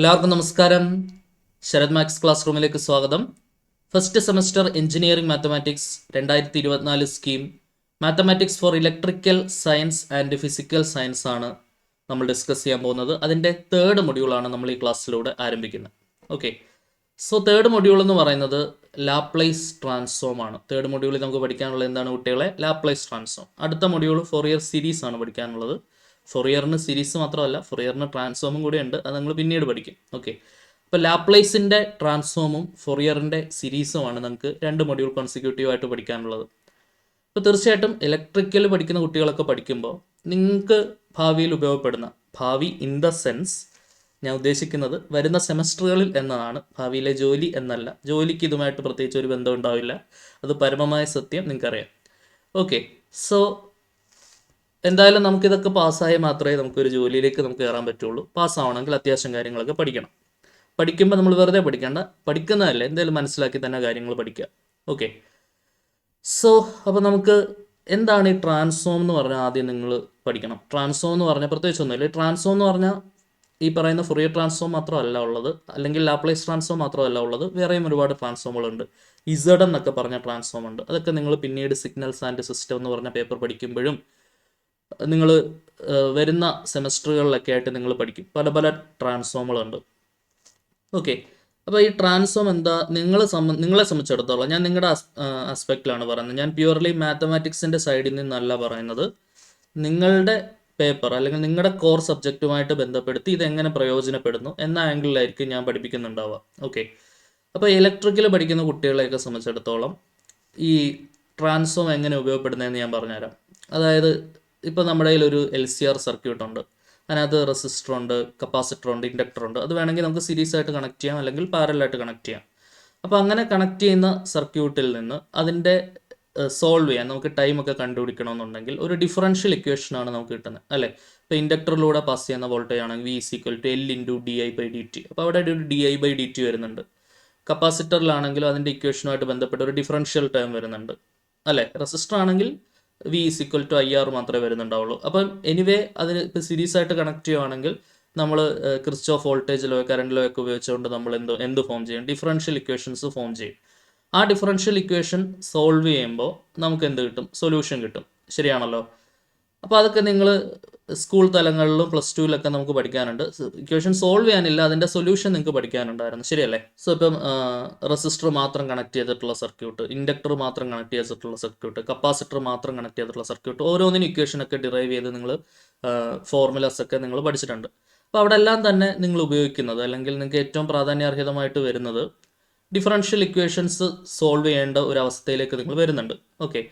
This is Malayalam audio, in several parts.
എല്ലാവർക്കും നമസ്കാരം. ശരത് മാത്സ് ക്ലാസ് റൂമിലേക്ക് സ്വാഗതം. First semester engineering mathematics 2024 scheme mathematics four electrical science and physical science ആണ് നമ്മൾ ഡിസ്കസ് ചെയ്യാൻ പോകുന്നത്. അതിൻ്റെ തേർഡ് മൊഡ്യൂളാണ് നമ്മൾ ഈ ക്ലാസ്സിലൂടെ ആരംഭിക്കുന്നത്. ഓക്കെ, സോ തേർഡ് മൊഡ്യൂൾ എന്ന് പറയുന്നത് ലാപ്ലേസ് ട്രാൻസ്ഫോം ആണ്. തേർഡ് മൊഡ്യൂളിൽ നമുക്ക് പഠിക്കാനുള്ളത് എന്താണ് കുട്ടികളെ? Laplace transform. അടുത്ത മൊഡ്യൂൾ ഫൊറിയർ സീരീസ് ആണ് പഠിക്കാനുള്ളത്. ഫൊറിയറിന് സീരീസ് മാത്രമല്ല, ഫൊറിയറിന് ട്രാൻസ്ഫോമും കൂടി ഉണ്ട്. അത് നമ്മൾ പിന്നീട് പഠിക്കും. ഓക്കെ, അപ്പോൾ ലാപ്ലേസിൻ്റെ ട്രാൻസ്ഫോമും ഫൊറിയറിൻ്റെ സീരീസുമാണ് നമുക്ക് 2 മൊഡ്യൂൾ കോൺസിക്യൂട്ടീവായിട്ട് പഠിക്കാനുള്ളത്. അപ്പോൾ തീർച്ചയായിട്ടും ഇലക്ട്രിക്കൽ പഠിക്കുന്ന കുട്ടികളൊക്കെ പഠിക്കുമ്പോൾ നിങ്ങൾക്ക് ഭാവിയിൽ ഉപയോഗപ്പെടുന്ന, ഭാവി ഇൻ ദ സെൻസ് ഞാൻ ഉദ്ദേശിക്കുന്നത് വരുന്ന സെമസ്റ്ററുകളിൽ എന്നതാണ്, ഭാവിയിലെ ജോലി എന്നല്ല. ജോലിക്ക് ഇതുമായിട്ട് പ്രത്യേകിച്ച് ഒരു ബന്ധം ഉണ്ടാവില്ല, അത് പരമമായ സത്യം നിങ്ങൾക്കറിയാം. ഓക്കെ, സോ എന്തായാലും നമുക്കിതൊക്കെ പാസ്സായാൽ മാത്രമേ നമുക്കൊരു ജോലിയിലേക്ക് നമുക്ക് കയറാൻ പറ്റുള്ളൂ. പാസ്സാവണമെങ്കിൽ അത്യാവശ്യം കാര്യങ്ങളൊക്കെ പഠിക്കണം. പഠിക്കുമ്പോൾ നമ്മൾ വെറുതെ പഠിക്കേണ്ട, പഠിക്കുന്നതല്ല, എന്തായാലും മനസ്സിലാക്കി തന്നെ കാര്യങ്ങൾ പഠിക്കുക. ഓക്കെ, സോ അപ്പോൾ നമുക്ക് എന്താണ് ഈ ട്രാൻസ്ഫോം എന്ന് പറഞ്ഞാൽ ആദ്യം നിങ്ങൾ പഠിക്കണം. ട്രാൻസ്ഫോം എന്ന് പറഞ്ഞാൽ പ്രത്യേകിച്ചൊന്നുമില്ല. ട്രാൻസ്ഫോം എന്ന് പറഞ്ഞാൽ ഈ പറയുന്ന ഫൊറിയർ ട്രാൻസ്ഫോം മാത്രമല്ല ഉള്ളത്, അല്ലെങ്കിൽ ലാപ്ലേസ് ട്രാൻസ്ഫോം മാത്രമല്ല ഉള്ളത്, വേറെയും ഒരുപാട് ട്രാൻസ്ഫോമുകളുണ്ട്. ഇസഡ് എന്നൊക്കെ പറഞ്ഞ ട്രാൻസ്ഫോം ഉണ്ട്. അതൊക്കെ നിങ്ങൾ പിന്നീട് സിഗ്നൽസ് ആൻഡ് സിസ്റ്റം എന്ന് പറഞ്ഞ പേപ്പർ പഠിക്കുമ്പോഴും നിങ്ങൾ വരുന്ന സെമസ്റ്ററുകളിലൊക്കെ ആയിട്ട് നിങ്ങൾ പഠിക്കും. പല പല ട്രാൻസ്ഫോമുകളുണ്ട്. ഓക്കെ, അപ്പോൾ ഈ ട്രാൻസ്ഫോം എന്താ നിങ്ങളെ സംബന്ധിച്ചിടത്തോളം, ഞാൻ നിങ്ങളുടെ ആസ്പെക്റ്റിലാണ് പറയുന്നത്. ഞാൻ പ്യുവർലി മാത്തമാറ്റിക്സിൻ്റെ സൈഡിൽ നിന്നല്ല പറയുന്നത്. നിങ്ങളുടെ പേപ്പർ അല്ലെങ്കിൽ നിങ്ങളുടെ കോർ സബ്ജക്റ്റുമായിട്ട് ബന്ധപ്പെടുത്തി ഇതെങ്ങനെ പ്രയോജനപ്പെടുന്നു എന്ന ആംഗിളിലായിരിക്കും ഞാൻ പഠിപ്പിക്കുന്നുണ്ടാവുക. ഓക്കെ, അപ്പോൾ ഇലക്ട്രിക്കൽ പഠിക്കുന്ന കുട്ടികളെയൊക്കെ സംബന്ധിച്ചിടത്തോളം ഈ ട്രാൻസ്ഫോം എങ്ങനെ ഉപയോഗപ്പെടുന്നതെന്ന് ഞാൻ പറഞ്ഞുതരാം. അതായത് ഇപ്പോൾ നമ്മുടെ കയ്യിൽ ഒരു LCR സർക്യൂട്ട് ഉണ്ട്. അതിനകത്ത് റെസിസ്റ്റർ ഉണ്ട്, കപ്പാസിറ്റർ ഉണ്ട്, ഇൻഡക്ടർ ഉണ്ട്. അത് വേണമെങ്കിൽ നമുക്ക് സീരീസ് ആയിട്ട് കണക്ട് ചെയ്യാം, അല്ലെങ്കിൽ പാരലായിട്ട് കണക്ട് ചെയ്യാം. അപ്പോൾ അങ്ങനെ കണക്ട് ചെയ്യുന്ന സർക്യൂട്ടിൽ നിന്ന് അതിൻ്റെ സോൾവ് ചെയ്യാൻ നമുക്ക് ടൈമൊക്കെ കണ്ടുപിടിക്കണമെന്നുണ്ടെങ്കിൽ ഒരു ഡിഫറൻഷ്യൽ ഇക്വേഷനാണ് നമുക്ക് കിട്ടുന്നത്, അല്ലേ? ഇപ്പോൾ ഇൻഡക്ടറിലൂടെ പാസ് ചെയ്യുന്ന വോൾട്ടേജ് ആണെങ്കിൽ V = L × di/dt. അപ്പോൾ അവിടെ ഒരു di/dt വരുന്നുണ്ട്. കപ്പാസിറ്ററിലാണെങ്കിലും അതിൻ്റെ ഇക്വേഷനുമായിട്ട് ബന്ധപ്പെട്ട ഒരു ഡിഫറൻഷ്യൽ ടേം വരുന്നുണ്ട്, അല്ലേ? റെസിസ്റ്റർ ആണെങ്കിൽ V = IR മാത്രമേ വരുന്നുണ്ടാവുള്ളൂ. അപ്പം എനിവേ അതിന് ഇപ്പോൾ സീരീസ് ആയിട്ട് കണക്ട് ചെയ്യുകയാണെങ്കിൽ നമ്മൾ ക്രിർച്ചോഫ് വോൾട്ടേജ് ലോ, കറണ്ട് ലോ ഒക്കെ ഉപയോഗിച്ചുകൊണ്ട് നമ്മൾ എന്ത് ഫോം ചെയ്യും? ഡിഫറൻഷ്യൽ ഇക്വേഷൻസ് ഫോം ചെയ്യും. ആ ഡിഫറൻഷ്യൽ ഇക്വേഷൻ സോൾവ് ചെയ്യുമ്പോൾ നമുക്ക് എന്ത് കിട്ടും? സൊല്യൂഷൻ കിട്ടും. ശരിയാണല്ലോ? അപ്പോൾ അതൊക്കെ നിങ്ങൾ സ്കൂൾ തലങ്ങളിലും +2 നമുക്ക് പഠിക്കാനുണ്ട്. ഇക്വേഷൻ സോൾവ് ചെയ്യാനില്ല, അതിൻ്റെ സൊല്യൂഷൻ നിങ്ങൾക്ക് പഠിക്കാനുണ്ടായിരുന്നു, ശരിയല്ലേ? സോ ഇപ്പം റെസിസ്റ്റർ മാത്രം കണക്ട് ചെയ്തിട്ടുള്ള സർക്യൂട്ട്, ഇൻഡക്ടർ മാത്രം കണക്ട് ചെയ്തിട്ടുള്ള സർക്യൂട്ട്, കപ്പാസിറ്റർ മാത്രം കണക്ട് ചെയ്തിട്ടുള്ള സർക്യൂട്ട്, ഓരോന്നിനും ഇക്വേഷനൊക്കെ ഡിറൈവ് ചെയ്ത് നിങ്ങൾ ഫോർമുലാസ് ഒക്കെ നിങ്ങൾ പഠിച്ചിട്ടുണ്ട്. അപ്പോൾ അവിടെ എല്ലാം തന്നെ നിങ്ങൾ ഉപയോഗിക്കുന്നത്, അല്ലെങ്കിൽ നിങ്ങൾക്ക് ഏറ്റവും പ്രാധാന്യാർഹിതമായിട്ട് വരുന്നത് ഡിഫറൻഷ്യൽ ഇക്വേഷൻസ് സോൾവ് ചെയ്യേണ്ട ഒരു അവസ്ഥയിലേക്ക് നിങ്ങൾ വരുന്നുണ്ട്. ഓക്കെ,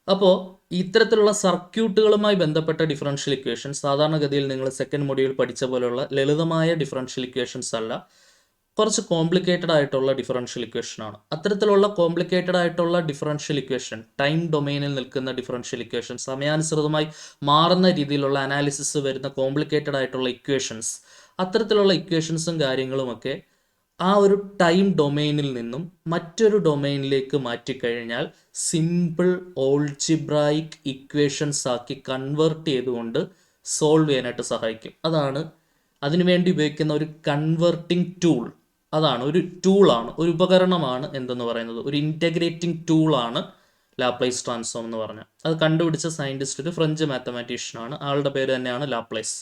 അപ്പോൾ ഇത്തരത്തിലുള്ള സർക്യൂട്ടുകളുമായി ബന്ധപ്പെട്ട ഡിഫറൻഷ്യൽ ഇക്വേഷൻസ് സാധാരണഗതിയിൽ നിങ്ങൾ സെക്കൻഡ് മൊഡ്യൂൾ പഠിച്ച പോലെയുള്ള ലളിതമായ ഡിഫറൻഷ്യൽ ഇക്വേഷൻസ് അല്ല, കുറച്ച് കോംപ്ലിക്കേറ്റഡ് ആയിട്ടുള്ള ഡിഫറൻഷ്യൽ ഇക്വേഷനാണ്. അത്തരത്തിലുള്ള കോംപ്ലിക്കേറ്റഡ് ആയിട്ടുള്ള ഡിഫറൻഷ്യൽ ഇക്വേഷൻ, ടൈം ഡൊമൈനിൽ നിൽക്കുന്ന ഡിഫറൻഷ്യൽ ഇക്വേഷൻ, സമയാനുസൃതമായി മാറുന്ന രീതിയിലുള്ള അനാലിസിസ് വരുന്ന കോംപ്ലിക്കേറ്റഡ് ആയിട്ടുള്ള ഇക്വേഷൻസ്, അത്തരത്തിലുള്ള ഇക്വേഷൻസും കാര്യങ്ങളുമൊക്കെ ആ ഒരു ടൈം ഡൊമൈനിൽ നിന്നും മറ്റൊരു ഡൊമൈനിലേക്ക് മാറ്റിക്കഴിഞ്ഞാൽ സിമ്പിൾ ഓൾജിബ്രായിക് ഇക്വേഷൻസ് ആക്കി കൺവേർട്ട് ചെയ്തുകൊണ്ട് സോൾവ് ചെയ്യാനായിട്ട് സഹായിക്കും. അതാണ് അതിനുവേണ്ടി ഉപയോഗിക്കുന്ന ഒരു കൺവേർട്ടിംഗ് ടൂൾ. അതാണ് ഒരു ടൂളാണ്, ഒരു ഉപകരണമാണ് എന്തെന്ന് പറയുന്നത്, ഒരു ഇൻറ്റഗ്രേറ്റിംഗ് ടൂളാണ് ലാപ്ലേസ് ട്രാൻസ്ഫോം എന്ന് പറഞ്ഞാൽ. അത് കണ്ടുപിടിച്ച സയൻറ്റിസ്റ്റ് ഒരു ഫ്രഞ്ച് മാത്തമാറ്റീഷ്യനാണ്. ആളുടെ പേര് തന്നെയാണ് ലാപ്ലേസ്.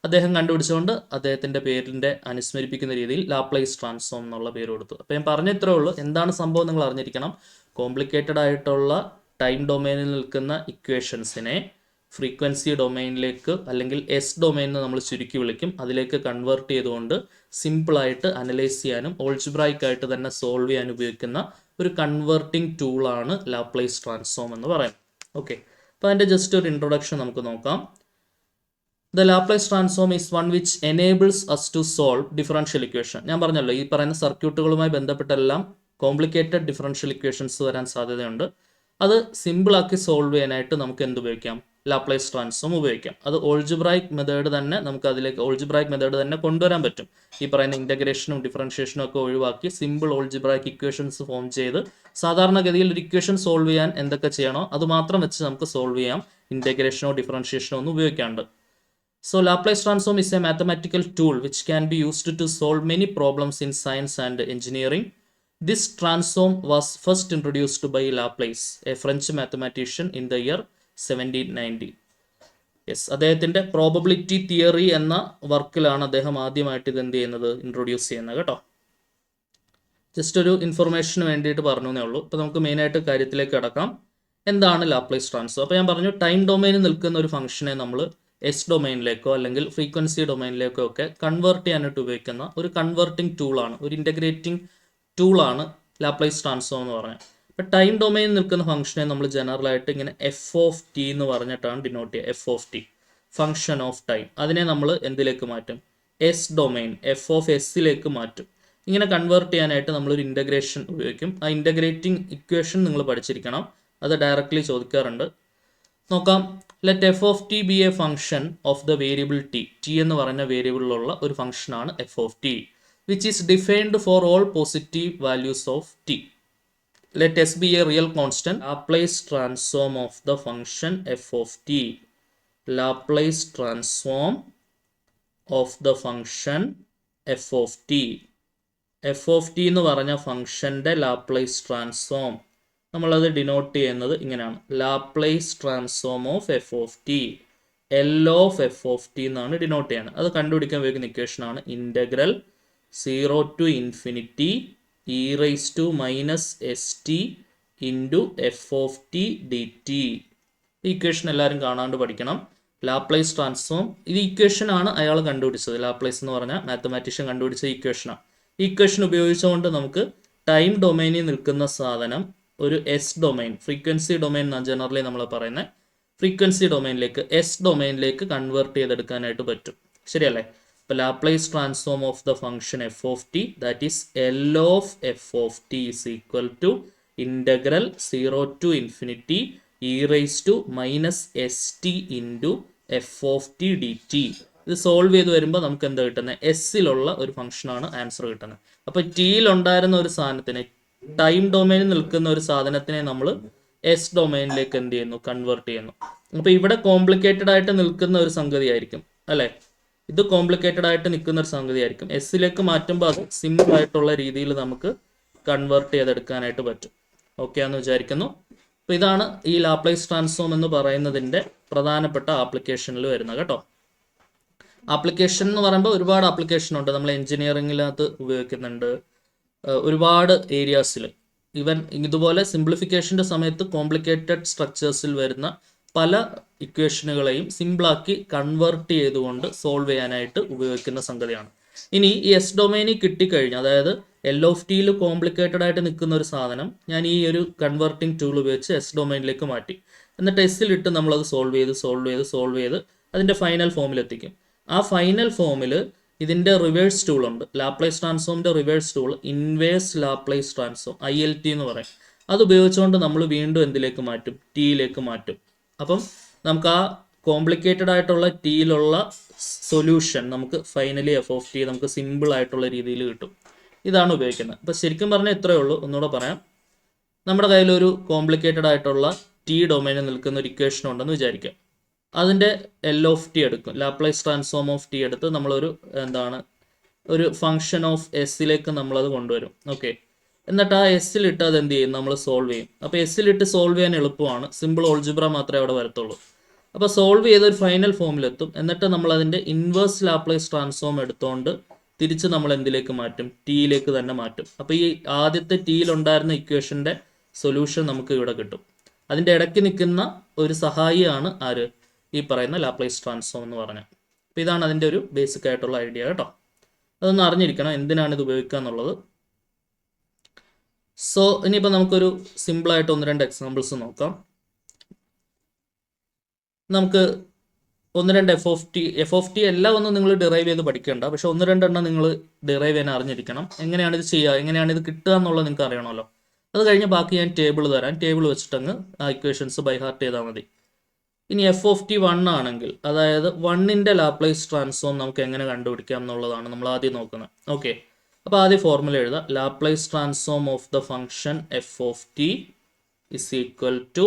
അദ്ദേഹം കണ്ടുപിടിച്ചുകൊണ്ട് അദ്ദേഹത്തിൻ്റെ പേരിൻ്റെ അനുസ്മരിപ്പിക്കുന്ന രീതിയിൽ ലാപ്ലേസ് ട്രാൻസ്ഫോം എന്നുള്ള പേര് കൊടുത്തു. അപ്പോൾ ഞാൻ പറഞ്ഞിത്രേ ഉള്ളൂ, എന്താണ് സംഭവം നിങ്ങൾ അറിഞ്ഞിരിക്കണം. കോംപ്ലിക്കേറ്റഡ് ആയിട്ടുള്ള ടൈം ഡൊമൈനിൽ നിൽക്കുന്ന ഇക്വേഷൻസിനെ ഫ്രീക്വൻസി ഡൊമൈനിലേക്ക്, അല്ലെങ്കിൽ എസ് ഡൊമൈൻ എന്ന് നമ്മൾ ചുരുക്കി വിളിക്കും, അതിലേക്ക് കൺവേർട്ട് ചെയ്തുകൊണ്ട് സിമ്പിളായിട്ട് അനലൈസ് ചെയ്യാനും ഓൾജിബ്രായിക് ആയിട്ട് തന്നെ സോൾവ് ചെയ്യാൻ ഉപയോഗിക്കുന്ന ഒരു കൺവേർട്ടിംഗ് ടൂളാണ് ലാപ്ലേസ് ട്രാൻസ്ഫോം എന്ന് പറയുന്നത്. ഓക്കെ, അപ്പോൾ അതിൻ്റെ ജസ്റ്റ് ഒരു ഇൻട്രൊഡക്ഷൻ നമുക്ക് നോക്കാം. The Laplace transform is one which enables us to solve differential equation. ഞാൻ പറഞ്ഞല്ലോ, ഈ പറയുന്ന സർക്യൂട്ടുകളുമായി ബന്ധപ്പെട്ടെല്ലാം കോംപ്ലിക്കേറ്റഡ് ഡിഫറൻഷ്യൽ ഇക്വേഷൻസ് വരാൻ സാധ്യതയുണ്ട്. അത് സിമ്പിളാക്കി സോൾവ് ചെയ്യാനായിട്ട് നമുക്ക് എന്ത് ഉപയോഗിക്കാം? ലാപ്ലേസ് ട്രാൻസ്ഫോം ഉപയോഗിക്കാം. അത് ഓൾജിബ്രായിക് മെത്തേഡ് തന്നെ, നമുക്ക് അതിലേക്ക് ഓൾജിബ്രായിക് മെത്തേഡ് തന്നെ കൊണ്ടുവരാൻ പറ്റും. ഈ പറയുന്ന ഇൻറ്റഗ്രേഷനും ഡിഫറൻഷിയേഷനും ഒക്കെ ഒഴിവാക്കി സിമ്പിൾ ഓൾജിബ്രായിക് ഇക്വേഷൻസ് ഫോം ചെയ്ത് സാധാരണഗതിയിൽ ഒരു ഇക്വേഷൻ സോൾവ് ചെയ്യാൻ എന്തൊക്കെ ചെയ്യണോ അത് മാത്രം വെച്ച് നമുക്ക് സോൾവ് ചെയ്യാം. ഇൻറ്റഗ്രേഷനോ ഡിഫറൻഷിയേഷനോ ഒന്നും ഉപയോഗിക്കാണ്ട്. So Laplace transform is a mathematical tool which can be used to solve many problems in science and engineering. This transform was first introduced by Laplace, a French mathematician, in the year 1790. Yes, അദ്ദേഹത്തിൻ്റെ പ്രോബബിലിറ്റി തിയറി എന്ന വർക്കിലാണ് അദ്ദേഹം ആദ്യമായിട്ട് ഇത് എന്ത് ചെയ്യുന്നത്, ഇൻട്രൊഡ്യൂസ് ചെയ്യുന്നത് കേട്ടോ. ജസ്റ്റ് ഒരു ഇൻഫർമേഷന് വേണ്ടിയിട്ട് പറഞ്ഞു എന്നേ ഉള്ളൂ. ഇപ്പോൾ നമുക്ക് മെയിനായിട്ട് കാര്യത്തിലേക്ക് കടക്കാം. എന്താണ് ലാപ്ലേസ് ട്രാൻസ്ഫോം? അപ്പോൾ ഞാൻ പറഞ്ഞു, ടൈം ഡൊമൈനിൽ നിൽക്കുന്ന ഒരു ഫംഗ്ഷനെ നമ്മൾ എസ് ഡൊമൈനിലേക്കോ അല്ലെങ്കിൽ ഫ്രീക്വൻസി ഡൊമൈനിലേക്കോ ഒക്കെ കൺവേർട്ട് ചെയ്യാനായിട്ട് ഉപയോഗിക്കുന്ന ഒരു കൺവേർട്ടിംഗ് ടൂളാണ്, ഒരു ഇൻ്റഗ്രേറ്റിംഗ് ടൂളാണ് ലാപ്ലേസ് ട്രാൻസ്ഫോം എന്ന് പറഞ്ഞത്. ഇപ്പോൾ ടൈം ഡൊമൈനിൽ നിൽക്കുന്ന ഫംഗ്ഷനെ നമ്മൾ ജനറലായിട്ട് ഇങ്ങനെ എഫ് ഓഫ് ടി എന്ന് പറഞ്ഞിട്ടാണ് ഡിനോട്ട് ചെയ്യുക. F of T, function of time. അതിനെ നമ്മൾ എന്തിലേക്ക് മാറ്റും? എസ് ഡൊമൈൻ, എഫ് ഓഫ് എസ്സിലേക്ക് മാറ്റും. ഇങ്ങനെ കൺവേർട്ട് ചെയ്യാനായിട്ട് നമ്മളൊരു ഇൻ്റഗ്രേഷൻ ഉപയോഗിക്കും. ആ ഇൻ്റഗ്രേറ്റിംഗ് ഇക്വേഷൻ നിങ്ങൾ പഠിച്ചിരിക്കണം, അത് ഡയറക്റ്റ്ലി ചോദിക്കാറുണ്ട്. നോക്കാം. Let F of T B A function of the variable T. T എന്ന് പറയുന്ന വേരിയബിളിലുള്ള ഒരു ഫംഗ്ഷനാണ് F of T, which is defined for all positive values of T. Let s be a real constant. Laplace transform of the function f of t. Laplace transform of the function f of t. f of t എന്ന് പറഞ്ഞ ഫംഗ്ഷൻ്റെ ലാപ്ലേസ് ട്രാൻസ്ഫോം നമ്മളത് ഡിനോട്ട് ചെയ്യുന്നത് ഇങ്ങനെയാണ്. Laplace transform of F of T, L of F of T എന്നാണ് ഡിനോട്ട് ചെയ്യുന്നത്. അത് കണ്ടുപിടിക്കാൻ ഉപയോഗിക്കുന്ന ഇക്വേഷനാണ് integral 0 to infinity e raised to minus st into f of t dt. ഈ ഇക്വേഷൻ എല്ലാവരും കാണാണ്ട് പഠിക്കണം. ലാപ്ലേസ് ട്രാൻസ്ഫോം, ഇത് ഇക്വേഷൻ ആണ് അയാൾ കണ്ടുപിടിച്ചത്. ലാപ്ലേസ് എന്ന് പറഞ്ഞാൽ മാത്തമാറ്റീഷ്യൻ കണ്ടുപിടിച്ച ഇക്വേഷനാണ്. ഈ ഇക്വേഷൻ ഉപയോഗിച്ചുകൊണ്ട് നമുക്ക് ടൈം ഡൊമൈനിൽ നിൽക്കുന്ന സാധനം ഒരു എസ് ഡൊമൈൻ, ഫ്രീക്വൻസി ഡൊമൈൻ എന്നാണ് ജനറലി നമ്മൾ പറയുന്നത്, ഫ്രീക്വൻസി ഡൊമൈനിലേക്ക്, എസ് ഡൊമൈനിലേക്ക് കൺവേർട്ട് ചെയ്തെടുക്കാനായിട്ട് പറ്റും. ശരിയല്ലേ? ഇപ്പോൾ Laplace transform of the function F of T, that is L of F of T is equal to integral 0 to infinity e raised to minus st into f of t dt. ഇത് സോൾവ് ചെയ്ത് വരുമ്പോൾ നമുക്ക് എന്താ കിട്ടുന്നത്? എസ്സിലുള്ള ഒരു ഫംഗ്ഷനാണ് ആൻസർ കിട്ടുന്നത്. അപ്പോൾ ടിയിലുണ്ടായിരുന്ന ഒരു സാധനത്തിനെ, ടൈം ഡൊമൈനിൽ നിൽക്കുന്ന ഒരു സാധനത്തിനെ നമ്മൾ എസ് ഡൊമൈനിലേക്ക് എന്ത് ചെയ്യുന്നു? കൺവേർട്ട് ചെയ്യുന്നു. അപ്പോൾ ഇവിടെ കോംപ്ലിക്കേറ്റഡ് ആയിട്ട് നിൽക്കുന്ന ഒരു സംഗതി ആയിരിക്കും അല്ലേ? ഇത് കോംപ്ലിക്കേറ്റഡ് ആയിട്ട് നിൽക്കുന്ന ഒരു സംഗതി ആയിരിക്കും. എസ്സിലേക്ക് മാറ്റുമ്പോൾ അത് സിമ്പിൾ ആയിട്ടുള്ള രീതിയിൽ നമുക്ക് കൺവേർട്ട് ചെയ്തെടുക്കാനായിട്ട് പറ്റും. ഓക്കെ ആണെന്ന് വിചാരിക്കുന്നു. അപ്പോൾ ഇതാണ് ഈ ലാപ്ലേസ് ട്രാൻസ്ഫോം എന്ന് പറയുന്നതിൻ്റെ പ്രധാനപ്പെട്ട ആപ്ലിക്കേഷനിൽ വരുന്നത് കേട്ടോ. ആപ്ലിക്കേഷൻ എന്ന് പറയുമ്പോൾ ഒരുപാട് ആപ്ലിക്കേഷൻ ഉണ്ട്. നമ്മൾ എൻജിനീയറിങ്ങിനകത്ത് ഉപയോഗിക്കുന്നുണ്ട്, ഒരുപാട് ഏരിയാസിൽ. ഈവൻ ഇതുപോലെ സിംപ്ലിഫിക്കേഷൻ്റെ സമയത്ത് കോംപ്ലിക്കേറ്റഡ് സ്ട്രക്ചേഴ്സിൽ വരുന്ന പല ഇക്വേഷനുകളെയും സിമ്പിളാക്കി കൺവേർട്ട് ചെയ്തുകൊണ്ട് സോൾവ് ചെയ്യാനായിട്ട് ഉപയോഗിക്കുന്ന സംഗതിയാണ്. ഇനി ഈ എസ് ഡൊമൈനിൽ കിട്ടിക്കഴിഞ്ഞാൽ, അതായത് എൽ ഓഫ് ടിയിൽ കോംപ്ലിക്കേറ്റഡ് ആയിട്ട് നിൽക്കുന്ന ഒരു സാധനം ഞാൻ ഈ ഒരു കൺവേർട്ടിംഗ് ടൂൾ ഉപയോഗിച്ച് എസ് ഡൊമൈനിലേക്ക് മാറ്റി, എന്നിട്ട് എസ്സിലിട്ട് നമ്മളത് സോൾവ് ചെയ്ത് അതിൻ്റെ ഫൈനൽ ഫോമിലെത്തിക്കും. ആ ഫൈനൽ ഫോമിൽ ഇതിൻ്റെ റിവേഴ്സ് ടൂൾ ഉണ്ട്. ലാപ്ലേസ് ട്രാൻസ്ഫോമിൻ്റെ reverse tool inverse Laplace transform, ILT എന്ന് പറയും. അത് ഉപയോഗിച്ചുകൊണ്ട് നമ്മൾ വീണ്ടും എന്തിലേക്ക് മാറ്റും? ടിയിലേക്ക് മാറ്റും. അപ്പം നമുക്ക് ആ കോംപ്ലിക്കേറ്റഡ് ആയിട്ടുള്ള ടിയിലുള്ള സൊല്യൂഷൻ നമുക്ക് ഫൈനലി എഫ് ഓഫ് ടി നമുക്ക് സിമ്പിൾ ആയിട്ടുള്ള രീതിയിൽ കിട്ടും. ഇതാണ് ഉപയോഗിക്കുന്നത്. അപ്പോൾ ശരിക്കും പറഞ്ഞാൽ ഇത്രയേ ഉള്ളൂ. ഒന്നുകൂടെ പറയാം. നമ്മുടെ കയ്യിലൊരു കോംപ്ലിക്കേറ്റഡ് ആയിട്ടുള്ള ടി ഡൊമൈനിൽ നിൽക്കുന്ന ഒരു ഇക്വേഷൻ ഉണ്ടെന്ന് വിചാരിക്കാം. അതിൻ്റെ എൽ ഓഫ് ടി എടുക്കും, ലാപ്ലേസ് ട്രാൻസ്ഫോം ഓഫ് ടി എടുത്ത് നമ്മളൊരു ഒരു ഫംഗ്ഷൻ ഓഫ് എസ്സിലേക്ക് നമ്മളത് കൊണ്ടുവരും. ഓക്കെ, എന്നിട്ട് ആ എസ്സിലിട്ട് അത് എന്ത് ചെയ്യും? നമ്മൾ സോൾവ് ചെയ്യും. അപ്പോൾ എസ്സിലിട്ട് സോൾവ് ചെയ്യാൻ എളുപ്പമാണ്, സിമ്പിൾ ഓൾജിബ്ര മാത്രമേ അവിടെ വരത്തുള്ളൂ. അപ്പോൾ സോൾവ് ചെയ്ത് ഒരു ഫൈനൽ ഫോമിലെത്തും. എന്നിട്ട് നമ്മൾ അതിൻ്റെ ഇൻവേഴ്സ് ലാപ്ലേസ് ട്രാൻസ്ഫോം എടുത്തുകൊണ്ട് തിരിച്ച് നമ്മൾ എന്തിലേക്ക് മാറ്റും? ടിയിലേക്ക് തന്നെ മാറ്റും. അപ്പോൾ ഈ ആദ്യത്തെ ടിയിലുണ്ടായിരുന്ന ഇക്വേഷൻ്റെ സൊല്യൂഷൻ നമുക്ക് ഇവിടെ കിട്ടും. അതിൻ്റെ ഇടയ്ക്ക് നിൽക്കുന്ന ഒരു സഹായിയാണ് ആര്? ഈ പറയുന്ന ലാപ്ലേസ് ട്രാൻസ്ഫോം എന്ന് പറഞ്ഞാൽ. അപ്പോൾ ഇതാണ് അതിൻ്റെ ഒരു ബേസിക് ആയിട്ടുള്ള ഐഡിയ കേട്ടോ. അതൊന്ന് അറിഞ്ഞിരിക്കണം എന്തിനാണ് ഇത് ഉപയോഗിക്കുക എന്നുള്ളത്. സോ ഇനിയിപ്പോൾ നമുക്കൊരു സിമ്പിളായിട്ട് 1-2 എക്സാമ്പിൾസ് നോക്കാം. നമുക്ക് 1-2 എഫ് ഓഫ് ടി എല്ലാം ഒന്നും നിങ്ങൾ ഡിറൈവ് ചെയ്ത് പഠിക്കേണ്ട, പക്ഷെ 1-2 എണ്ണം നിങ്ങൾ ഡിറൈവ് ചെയ്യാൻ അറിഞ്ഞിരിക്കണം. എങ്ങനെയാണ് ഇത് ചെയ്യുക, എങ്ങനെയാണ് ഇത് കിട്ടുക എന്നുള്ളത് നിങ്ങൾക്ക് അറിയണമല്ലോ. അത് കഴിഞ്ഞ് ബാക്കി ഞാൻ ടേബിൾ തരാം. ടേബിൾ വെച്ചിട്ടങ്ങ് ആ ഇക്വേഷൻസ് ബൈ ഹാർട്ട് ചെയ്താൽ മതി. ഇനി എഫ് ഓഫ് ടി 1 ആണെങ്കിൽ, അതായത് 1ൻ്റെ ലാപ്ലേസ് ട്രാൻസ്ഫോം നമുക്ക് എങ്ങനെ കണ്ടുപിടിക്കാം എന്നുള്ളതാണ് നമ്മൾ ആദ്യം നോക്കുന്നത്. ഓക്കെ, അപ്പോൾ ആദ്യം ഫോർമുല എഴുതാം. Laplace transform of the function F of T is equal to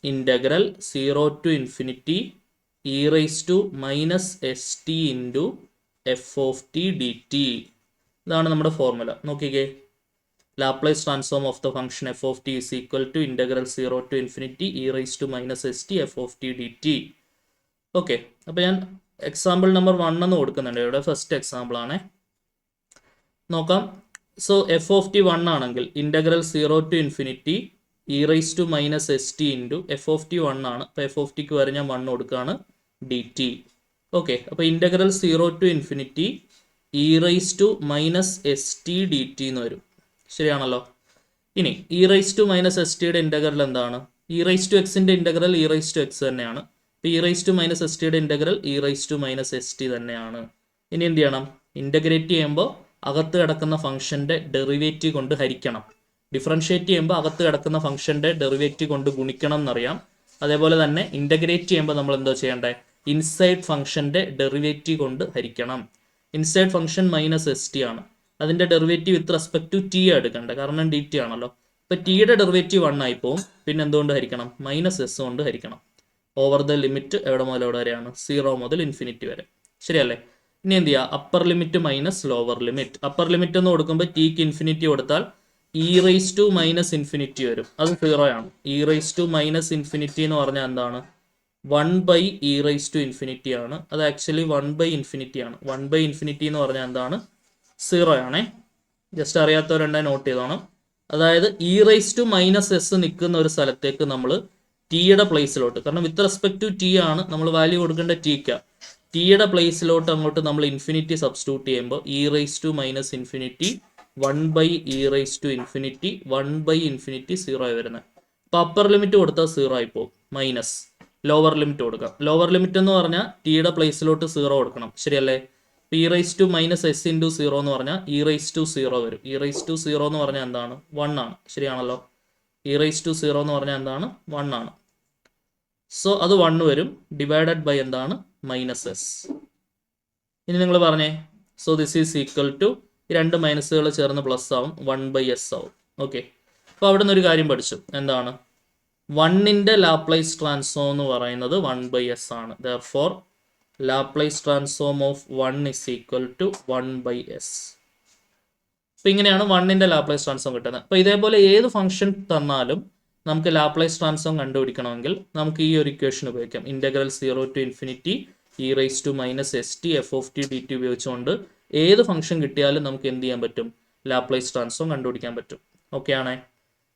integral 0 to infinity E raise to minus S T into F of T D T. ഇതാണ് നമ്മുടെ ഫോർമുല. നോക്കിക്കേ, Laplace transform of the function F of T is equal to integral 0 to infinity E raise to minus S T F of T D T. Okay, അപ്പോൾ ഞാൻ എക്സാമ്പിൾ നമ്പർ 1 എന്ന് കൊടുക്കുന്നുണ്ട് ഇവിടെ. ഫസ്റ്റ് എക്സാമ്പിൾ ആണ്, നോക്കാം. സോ എഫ് ഓഫ് ടി 1 ആണെങ്കിൽ integral 0 to infinity E raise to minus S T into F of T 1 ആണ്. അപ്പോൾ എഫ് ഓഫ് ടിക്ക് വരെ ഞാൻ 1 കൊടുക്കുകയാണ്, ഡി ടി. ഓക്കെ, അപ്പോൾ integral 0 to infinity E raise to minus S t D t എന്ന് വരും. ശരിയാണല്ലോ. ഇനി e raise to minus s ടിയുടെ ഇൻ്റഗ്രൽ എന്താണ്? ഇ റൈസ് ടു എക്സിൻ്റെ integral e raise to x തന്നെയാണ്. ഇപ്പോൾ e raise to minus s ടിയുടെ integral e raise to minus S t തന്നെയാണ്. ഇനി എന്ത് ചെയ്യണം? ഇൻ്റഗ്രേറ്റ് ചെയ്യുമ്പോൾ അകത്ത് കിടക്കുന്ന ഫംഗ്ഷൻ്റെ ഡെറിവേറ്റീവ് കൊണ്ട് ഹരിക്കണം. ഡിഫറൻഷ്യേറ്റ് ചെയ്യുമ്പോൾ അകത്ത് കിടക്കുന്ന ഫംഗ്ഷൻ്റെ ഡെറിവേറ്റീവ് കൊണ്ട് ഗുണിക്കണം എന്നറിയാം. അതേപോലെ തന്നെ ഇൻ്റഗ്രേറ്റ് ചെയ്യുമ്പോൾ നമ്മൾ എന്തോ ചെയ്യേണ്ടത്? ഇൻസൈഡ് ഫംഗ്ഷൻ്റെ ഡെറിവേറ്റീവ് കൊണ്ട് ഹരിക്കണം. Inside function minus S T ആണ്. അതിൻ്റെ derivative with respect to T എടുക്കേണ്ടത്, കാരണം ഡി ടി ആണല്ലോ. ഇപ്പോൾ ടിയുടെ ഡെറിവേറ്റീവ് 1 ആയി പോവും. പിന്നെ എന്തുകൊണ്ട് ഹരിക്കണം? മൈനസ് എസ് കൊണ്ട് ഹരിക്കണം. ഓവർ ദ ലിമിറ്റ് എവിടെ മുതൽ എവിടെ വരെയാണ്? 0 മുതൽ ഇൻഫിനിറ്റി വരെ. ശരിയല്ലേ? ഇനി എന്ത് ചെയ്യുക? Upper limit minus lower limit. Upper limit എന്ന് കൊടുക്കുമ്പോൾ ടിക്ക് ഇൻഫിനിറ്റി കൊടുത്താൽ E raise to minus infinity വരും. അത് 0 ആണ്. E raise to minus infinity എന്ന് പറഞ്ഞാൽ എന്താണ്? 1 by E raise to infinity ആണ്. അത് ആക്ച്വലി 1 ബൈ ഇൻഫിനിറ്റി ആണ്. 1 ബൈ ഇൻഫിനിറ്റി എന്ന് പറഞ്ഞാൽ എന്താണ്? 0 ആണേ. ജസ്റ്റ് അറിയാത്തവരുണ്ടായി നോട്ട് ചെയ്തോണം. അതായത് e raise to minus s നിൽക്കുന്ന ഒരു സ്ഥലത്തേക്ക് നമ്മൾ ടിയുടെ പ്ലേസിലോട്ട്, കാരണം വിത്ത് റെസ്പെക്ട് ടു ടി ആണ് നമ്മൾ വാല്യൂ കൊടുക്കേണ്ട ടിക്ക്, ടിയുടെ പ്ലേസിലോട്ട് അങ്ങോട്ട് നമ്മൾ ഇൻഫിനിറ്റി സബ്സ്റ്റിറ്റ്യൂട്ട് ചെയ്യുമ്പോൾ e raise to minus infinity 1 by E raise to infinity 1 by infinity 0 ആയി വരുന്നത്. അപ്പോൾ അപ്പർ ലിമിറ്റ് കൊടുത്താൽ 0 ആയി പോകും. മൈനസ് ലോവർ ലിമിറ്റ് കൊടുക്കാം. ലോവർ ലിമിറ്റ് എന്ന് പറഞ്ഞാൽ ടിയുടെ പ്ലേസിലോട്ട് 0 കൊടുക്കണം. ശരിയല്ലേ? E raise to minus s into 0 എന്ന് പറഞ്ഞാൽ ഇ റൈസ് ടു 0 വരും. ഇ റൈസ് ടു 0 എന്ന് പറഞ്ഞാൽ എന്താണ്? 1 ആണ്. ശരിയാണല്ലോ? ഇ റൈസ് ടു 0 എന്ന് പറഞ്ഞാൽ എന്താണ്? 1 ആണ്. സോ അത് 1 വരും. ഡിവൈഡഡ് ബൈ എന്താണ്? Minus s. ഇനി നിങ്ങൾ പറഞ്ഞേ, so this is equal to, ഈ രണ്ട് മൈനസുകൾ ചേർന്ന് പ്ലസ് ആവും, 1 ബൈ എസ് ആവും. ഓക്കെ, അപ്പോൾ അവിടെ നിന്ന് ഒരു കാര്യം പഠിച്ചു. എന്താണ്? 1ൻ്റെ ലാപ്ലേസ് ട്രാൻസ്ഫോം എന്ന് പറയുന്നത് 1 ബൈ എസ് ആണ്. Therefore Laplace transform of 1 is equal to 1 by s. അപ്പോൾ ഇങ്ങനെയാണ് 1ൻ്റെ ലാപ്ലേസ് ട്രാൻസ്ഫോം കിട്ടുന്നത്. അപ്പോൾ ഇതേപോലെ ഏത് ഫംഗ്ഷൻ തന്നാലും നമുക്ക് ലാപ്ലേസ് ട്രാൻസ്ഫോം കണ്ടുപിടിക്കണമെങ്കിൽ നമുക്ക് ഈ ഒരു ഇക്വേഷൻ ഉപയോഗിക്കാം. Integral 0 to infinity E raise to minus S T F of T D t ഉപയോഗിച്ചുകൊണ്ട് ഏത് ഫംഗ്ഷൻ കിട്ടിയാലും നമുക്ക് എന്ത് ചെയ്യാൻ പറ്റും? ലാപ്ലേസ് ട്രാൻസ്ഫോം കണ്ടുപിടിക്കാൻ പറ്റും. ഓക്കെ ആണേ.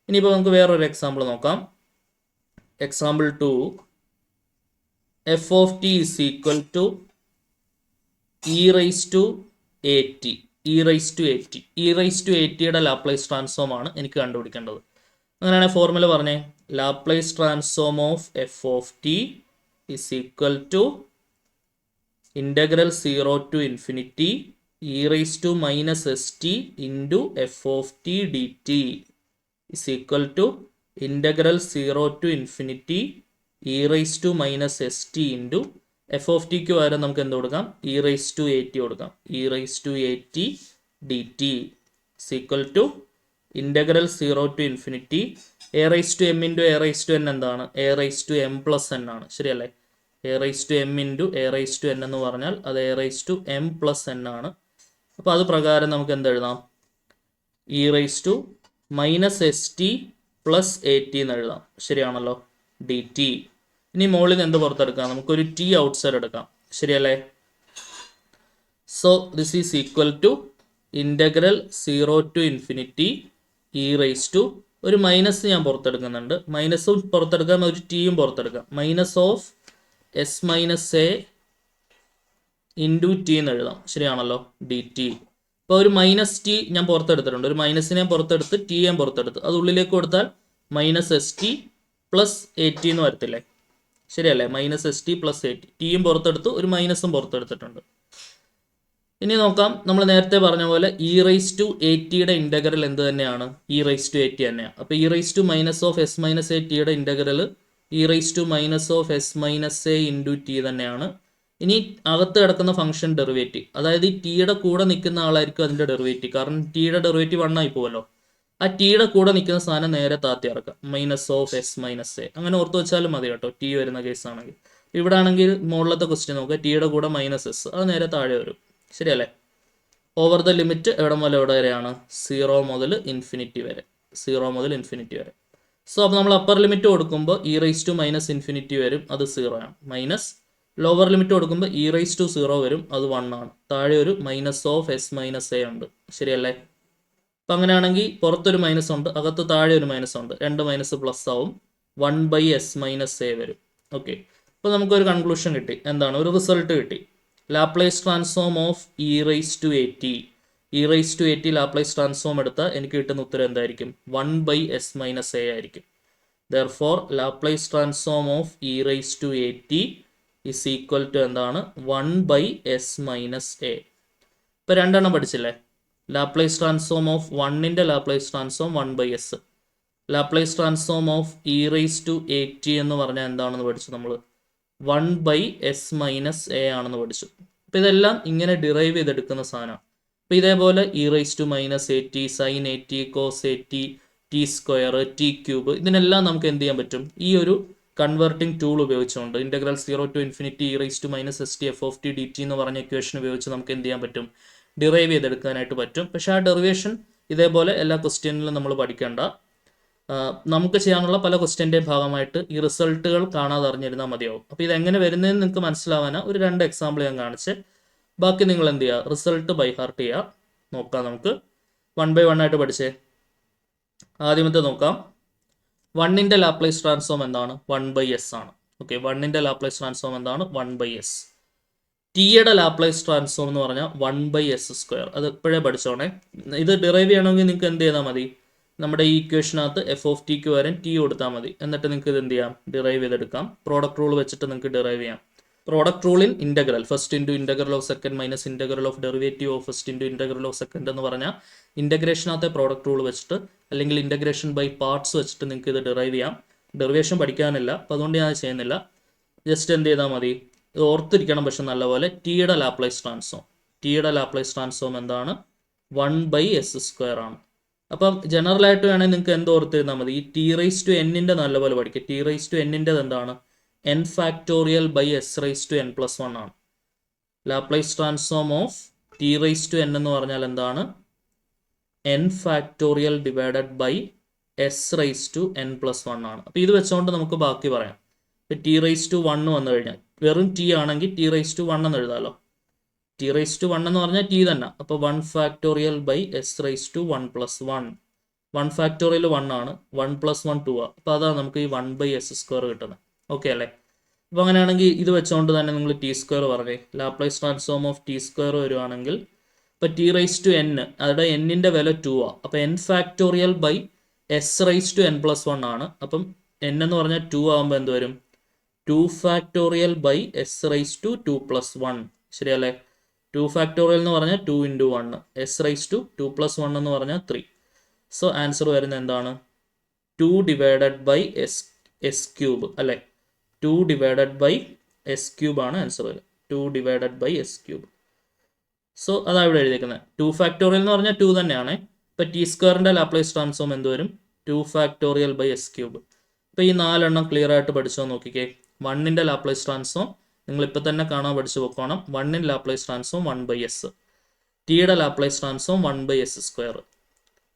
ഇനിയിപ്പോൾ നമുക്ക് വേറൊരു എക്സാമ്പിൾ നോക്കാം. Example 2, f of T is equal to e raise to a t. E raise to a t. E raise to a ടിയുടെ ലാപ്ലേസ് ട്രാൻസ്ഫോം ആണ് എനിക്ക് കണ്ടുപിടിക്കേണ്ടത്. അങ്ങനെയാണെങ്കിൽ ഫോർമുല പറഞ്ഞേ, Laplace transform of F of T is equal to integral 0 to infinity E raise to minus S T into F of T D t is equal to integral 0 to infinity E raise to minus S T into F of ടിക്ക് പകരം നമുക്ക് എന്ത് കൊടുക്കാം? E raise to a t കൊടുക്കാം. E raise to a t D t is equal to integral 0 to infinity a raise to m into a raise to n എന്താണ്? A raise to m plus n ആണ്. ശരിയല്ലേ? A raise to m into a raise to n എന്ന് പറഞ്ഞാൽ അത് a raise to m plus n ആണ്. അപ്പോൾ അത് പ്രകാരം നമുക്ക് എന്ത് എഴുതാം? E raise to minus S t plus a t എന്ന് എഴുതാം. ശരിയാണല്ലോ? D t. ഇനി മുകളിൽ നിന്ന് എന്ത് പുറത്തെടുക്കാം? നമുക്കൊരു ടി ഔട്ട് സൈഡ് എടുക്കാം. ശരിയല്ലേ? So this is equal to integral 0 to infinity E raise to, ഒരു മൈനസ് ഞാൻ പുറത്തെടുക്കുന്നുണ്ട്, മൈനസും പുറത്തെടുക്കാം, ഒരു ടിയും പുറത്തെടുക്കാം. Minus of s minus a into t എന്ന് എഴുതാം. ശരിയാണല്ലോ? D t. ഇപ്പോൾ ഒരു മൈനസ് ടി ഞാൻ പുറത്തെടുത്തിട്ടുണ്ട്. ഒരു മൈനസിനെ പുറത്തെടുത്ത് ടി ഞാൻ പുറത്തെടുത്ത്, അത് ഉള്ളിലേക്ക് കൊടുത്താൽ minus S t plus a t എന്ന് വരത്തില്ലേ? ശരിയല്ലേ? Minus S t plus a T. ടിയും പുറത്തെടുത്തു, ഒരു മൈനസും പുറത്തെടുത്തിട്ടുണ്ട്. ഇനി നോക്കാം, നമ്മൾ നേരത്തെ പറഞ്ഞ പോലെ ഇ റൈസ് ടു എ ടിയുടെ ഇൻ്റഗ്രൽ എന്ത് തന്നെയാണ്? E raise to a t തന്നെയാണ്. അപ്പോൾ e raise to minus of s minus a ടിയുടെ integral e raise to minus of s minus a into t തന്നെയാണ്. ഇനി അകത്ത് കിടക്കുന്ന ഫംഗ്ഷൻ ഡെറിവേറ്റീവ്, അതായത് ഈ ടിയുടെ കൂടെ നിൽക്കുന്ന ആളായിരിക്കും അതിൻ്റെ ഡെറിവേറ്റീവ്, കാരണം ടിയുടെ ഡെറിവേറ്റീവ് 1 ആയി പോകുമല്ലോ. ആ ടിയുടെ കൂടെ നിൽക്കുന്ന സാധനം നേരെ താത്തി ഇറക്കാം. Minus of s minus A അങ്ങനെ ഓർത്ത് വെച്ചാലും മതി കേട്ടോ, ടി വരുന്ന കേസാണെങ്കിൽ. ഇവിടെ ആണെങ്കിൽ മുകളിലത്തെ ക്വസ്റ്റ്യൻ നോക്കുക, ടിയുടെ കൂടെ -s, അത് നേരെ താഴെ വരും. ശരിയല്ലേ? ഓവർ ദ ലിമിറ്റ് എവിടെ മുതൽ എവിടെ വരെയാണ്? 0 മുതൽ ഇൻഫിനിറ്റി വരെ. 0 മുതൽ ഇൻഫിനിറ്റി വരെ. സോ അപ്പോൾ നമ്മൾ അപ്പർ ലിമിറ്റ് കൊടുക്കുമ്പോൾ e⁻∞ വരും, അത് 0 ആണ്. മൈനസ് ലോവർ ലിമിറ്റ് കൊടുക്കുമ്പോൾ e⁻0 വരും, അത് 1 ആണ്. താഴെ ഒരു -s - a ഉണ്ട്. ശരിയല്ലേ? അപ്പം അങ്ങനെയാണെങ്കിൽ പുറത്തൊരു മൈനസ് ഉണ്ട്, അകത്ത് താഴെ ഒരു മൈനസ് ഉണ്ട്, രണ്ട് മൈനസ് പ്ലസ് ആവും, 1/s - a വരും. ഓക്കെ, അപ്പോൾ നമുക്കൊരു കൺക്ലൂഷൻ കിട്ടി. എന്താണ്? ഒരു റിസൾട്ട് കിട്ടി. Laplace transform of e⁻at. e⁻at Laplace transform എടുത്താൽ എനിക്ക് കിട്ടുന്ന ഉത്തരം എന്തായിരിക്കും? 1/s - a ആയിരിക്കും. Therefore Laplace transform of e⁻at is equal to എന്താണ്? 1/s - a. ഇപ്പോൾ രണ്ടെണ്ണം പഠിച്ചില്ലേ? ലാപ്ലേസ് ട്രാൻസ്ഫോം ഓഫ് 1ന്റെ Laplace transform 1/s. Laplace transform of e⁻at എന്ന് പറഞ്ഞാൽ എന്താണെന്ന് പഠിച്ചു നമ്മൾ? 1/s - a ആണെന്ന് പഠിച്ചു. അപ്പോൾ ഇതെല്ലാം ഇങ്ങനെ ഡിറൈവ് ചെയ്തെടുക്കുന്ന സാധനമാണ്. അപ്പോൾ ഇതേപോലെ e⁻at, sin at, cos at, t², t³ ഇതിനെല്ലാം നമുക്ക് എന്ത് ചെയ്യാൻ പറ്റും? ഈ ഒരു കൺവേർട്ടിംഗ് ടൂൾ ഉപയോഗിച്ചുകൊണ്ട് integral 0 to ∞ e⁻st f dt എന്ന് പറഞ്ഞ ഇക്വേഷൻ ഉപയോഗിച്ച് നമുക്ക് എന്ത് ചെയ്യാൻ പറ്റും? ഡിറൈവ് ചെയ്തെടുക്കാനായിട്ട് പറ്റും. പക്ഷേ ആ ഡെറിവേഷൻ ഇതേപോലെ എല്ലാ ക്വസ്റ്റ്യനിലും നമ്മൾ പഠിക്കേണ്ട. നമുക്ക് ചെയ്യാനുള്ള പല ക്വസ്റ്റ്യൻ്റെയും ഭാഗമായിട്ട് ഈ റിസൾട്ടുകൾ കാണാതെ അറിഞ്ഞിരുന്നാൽ മതിയാവും. അപ്പോൾ ഇതെങ്ങനെ വരുന്നതെന്ന് നിങ്ങൾക്ക് മനസ്സിലാവാനാ ഒരു 2 എക്സാമ്പിൾ ഞാൻ കാണിച്ച്, ബാക്കി നിങ്ങൾ എന്ത് ചെയ്യുക? റിസൾട്ട് ബൈ ഹാർട്ട് ചെയ്യുക. നോക്കാം നമുക്ക് 1 by 1 ആയിട്ട് പഠിച്ചേ. ആദ്യമത്തെ നോക്കാം. 1ന്റെ ലാപ്ലേസ് ട്രാൻസ്ഫോം എന്താണ്? 1/s ആണ്. ഓക്കെ, 1ന്റെ ലാപ്ലേസ് ട്രാൻസ്ഫോം എന്താണ്? 1/s. ടിയുടെ ലാപ്ലേസ് ട്രാൻസ്ഫോം എന്ന് പറഞ്ഞാൽ 1/s². അത് ഇപ്പോഴേ പഠിച്ചോണേ. ഇത് ഡിറൈവ് ചെയ്യണമെങ്കിൽ നിങ്ങൾക്ക് എന്ത് ചെയ്താൽ മതി? നമ്മുടെ ഈ ഇക്വേഷനകത്ത് f(t) വരെ t കൊടുത്താൽ മതി. എന്നിട്ട് നിങ്ങൾക്ക് ഇത് എന്ത് ചെയ്യാം? ഡിറൈവ് ചെയ്തെടുക്കാം. പ്രോഡക്റ്റ് റൂൾ വെച്ചിട്ട് നിങ്ങൾക്ക് ഡിറൈവ് ചെയ്യാം. Product rule in integral first into integral of second minus integral of derivative of first into integral of second എന്ന് പറഞ്ഞാൽ ഇന്റഗ്രേഷനകത്തെ പ്രോഡക്റ്റ് റൂൾ വെച്ചിട്ട് അല്ലെങ്കിൽ ഇന്റഗ്രേഷൻ ബൈ പാർട്സ് വെച്ചിട്ട് നിങ്ങൾക്ക് ഇത് ഡിറൈവ് ചെയ്യാം. ഡെറിവേഷൻ പഠിക്കാനില്ല, അപ്പോൾ അതുകൊണ്ട് ഞാൻ ചെയ്യുന്നില്ല. ജസ്റ്റ് എന്ത് ചെയ്താൽ മതി? ഇത് ഓർത്തിരിക്കണം പക്ഷെ നല്ലപോലെ. ടിയുടെ ലാപ്ലേസ് ട്രാൻസ്ഫോം എന്താണ്? 1/s² ആണ്. അപ്പം ജനറലായിട്ട് വേണമെങ്കിൽ നിങ്ങൾക്ക് എന്ത് ഓർത്തിരുന്നാൽ മതി? ഈ t⁻n നല്ലപോലെ പഠിക്കുക. t⁻n എന്താണ്? n⁻s⁻n+1 ആണ്. ലാപ്ലേസ് ട്രാൻസ്ഫോം ഓഫ് t⁻n എന്ന് പറഞ്ഞാൽ എന്താണ്? n⁻s⁻n+1 ആണ്. അപ്പോൾ ഇത് വെച്ചുകൊണ്ട് നമുക്ക് ബാക്കി പറയാം. ഇപ്പോൾ t⁻1 വന്നു കഴിഞ്ഞാൽ വെറും t ആണെങ്കിൽ t⁻1 എന്ന് എഴുതാമല്ലോ. t⁻1 എന്ന് പറഞ്ഞാൽ t തന്നെ. അപ്പോൾ 1/s⁻1+1. 1 ആണ്, 1+1 2 ആണ്. അപ്പോൾ അതാണ് നമുക്ക് ഈ 1/s² കിട്ടുന്നത്. ഓക്കെ അല്ലേ? അപ്പോൾ അങ്ങനെയാണെങ്കിൽ ഇത് വെച്ചുകൊണ്ട് തന്നെ നിങ്ങൾ t² പറഞ്ഞേ. ലാപ്ലേസ് ട്രാൻസ്ഫോം ഓഫ് t² വരുവാണെങ്കിൽ ഇപ്പോൾ t⁻n അവിടെ n-ന്റെ വില 2 ആണ്. അപ്പോൾ n⁻s⁻n+1 ആണ്. അപ്പം n എന്ന് പറഞ്ഞാൽ 2 ആകുമ്പോൾ എന്ത് വരും? 2/s⁻2+1. ശരിയല്ലേ? 2 എന്ന് പറഞ്ഞാൽ 2 × 1, s⁻2+1 എന്ന് പറഞ്ഞാൽ 3. സോ ആൻസർ വരുന്നത് എന്താണ്? 2/s³ അല്ലേ? 2/s³ ആണ് ആൻസർ വരിക. 2/s³. സോ അതാണ് ഇവിടെ എഴുതിയിരിക്കുന്നത്. 2 എന്ന് പറഞ്ഞാൽ 2 തന്നെയാണ്. ഇപ്പോൾ t² ലാപ്ലേസ് ട്രാൻസ്ഫോം എന്ത് വരും? 2/s³. ഇപ്പോൾ ഈ 4 എണ്ണം ക്ലിയർ ആയിട്ട് പഠിച്ചോ നോക്കിക്കേ. 1ന്റെ ലാപ്ലേസ് ട്രാൻസ്ഫോം നിങ്ങൾ ഇപ്പോൾ തന്നെ കാണാൻ പഠിച്ചു വെക്കണം. 1ന്റെ ലാപ്ലേസ് ട്രാൻസ്ഫോം 1/s. ടിയുടെ ലാപ്ലേസ് ട്രാൻസ്ഫോം 1/s².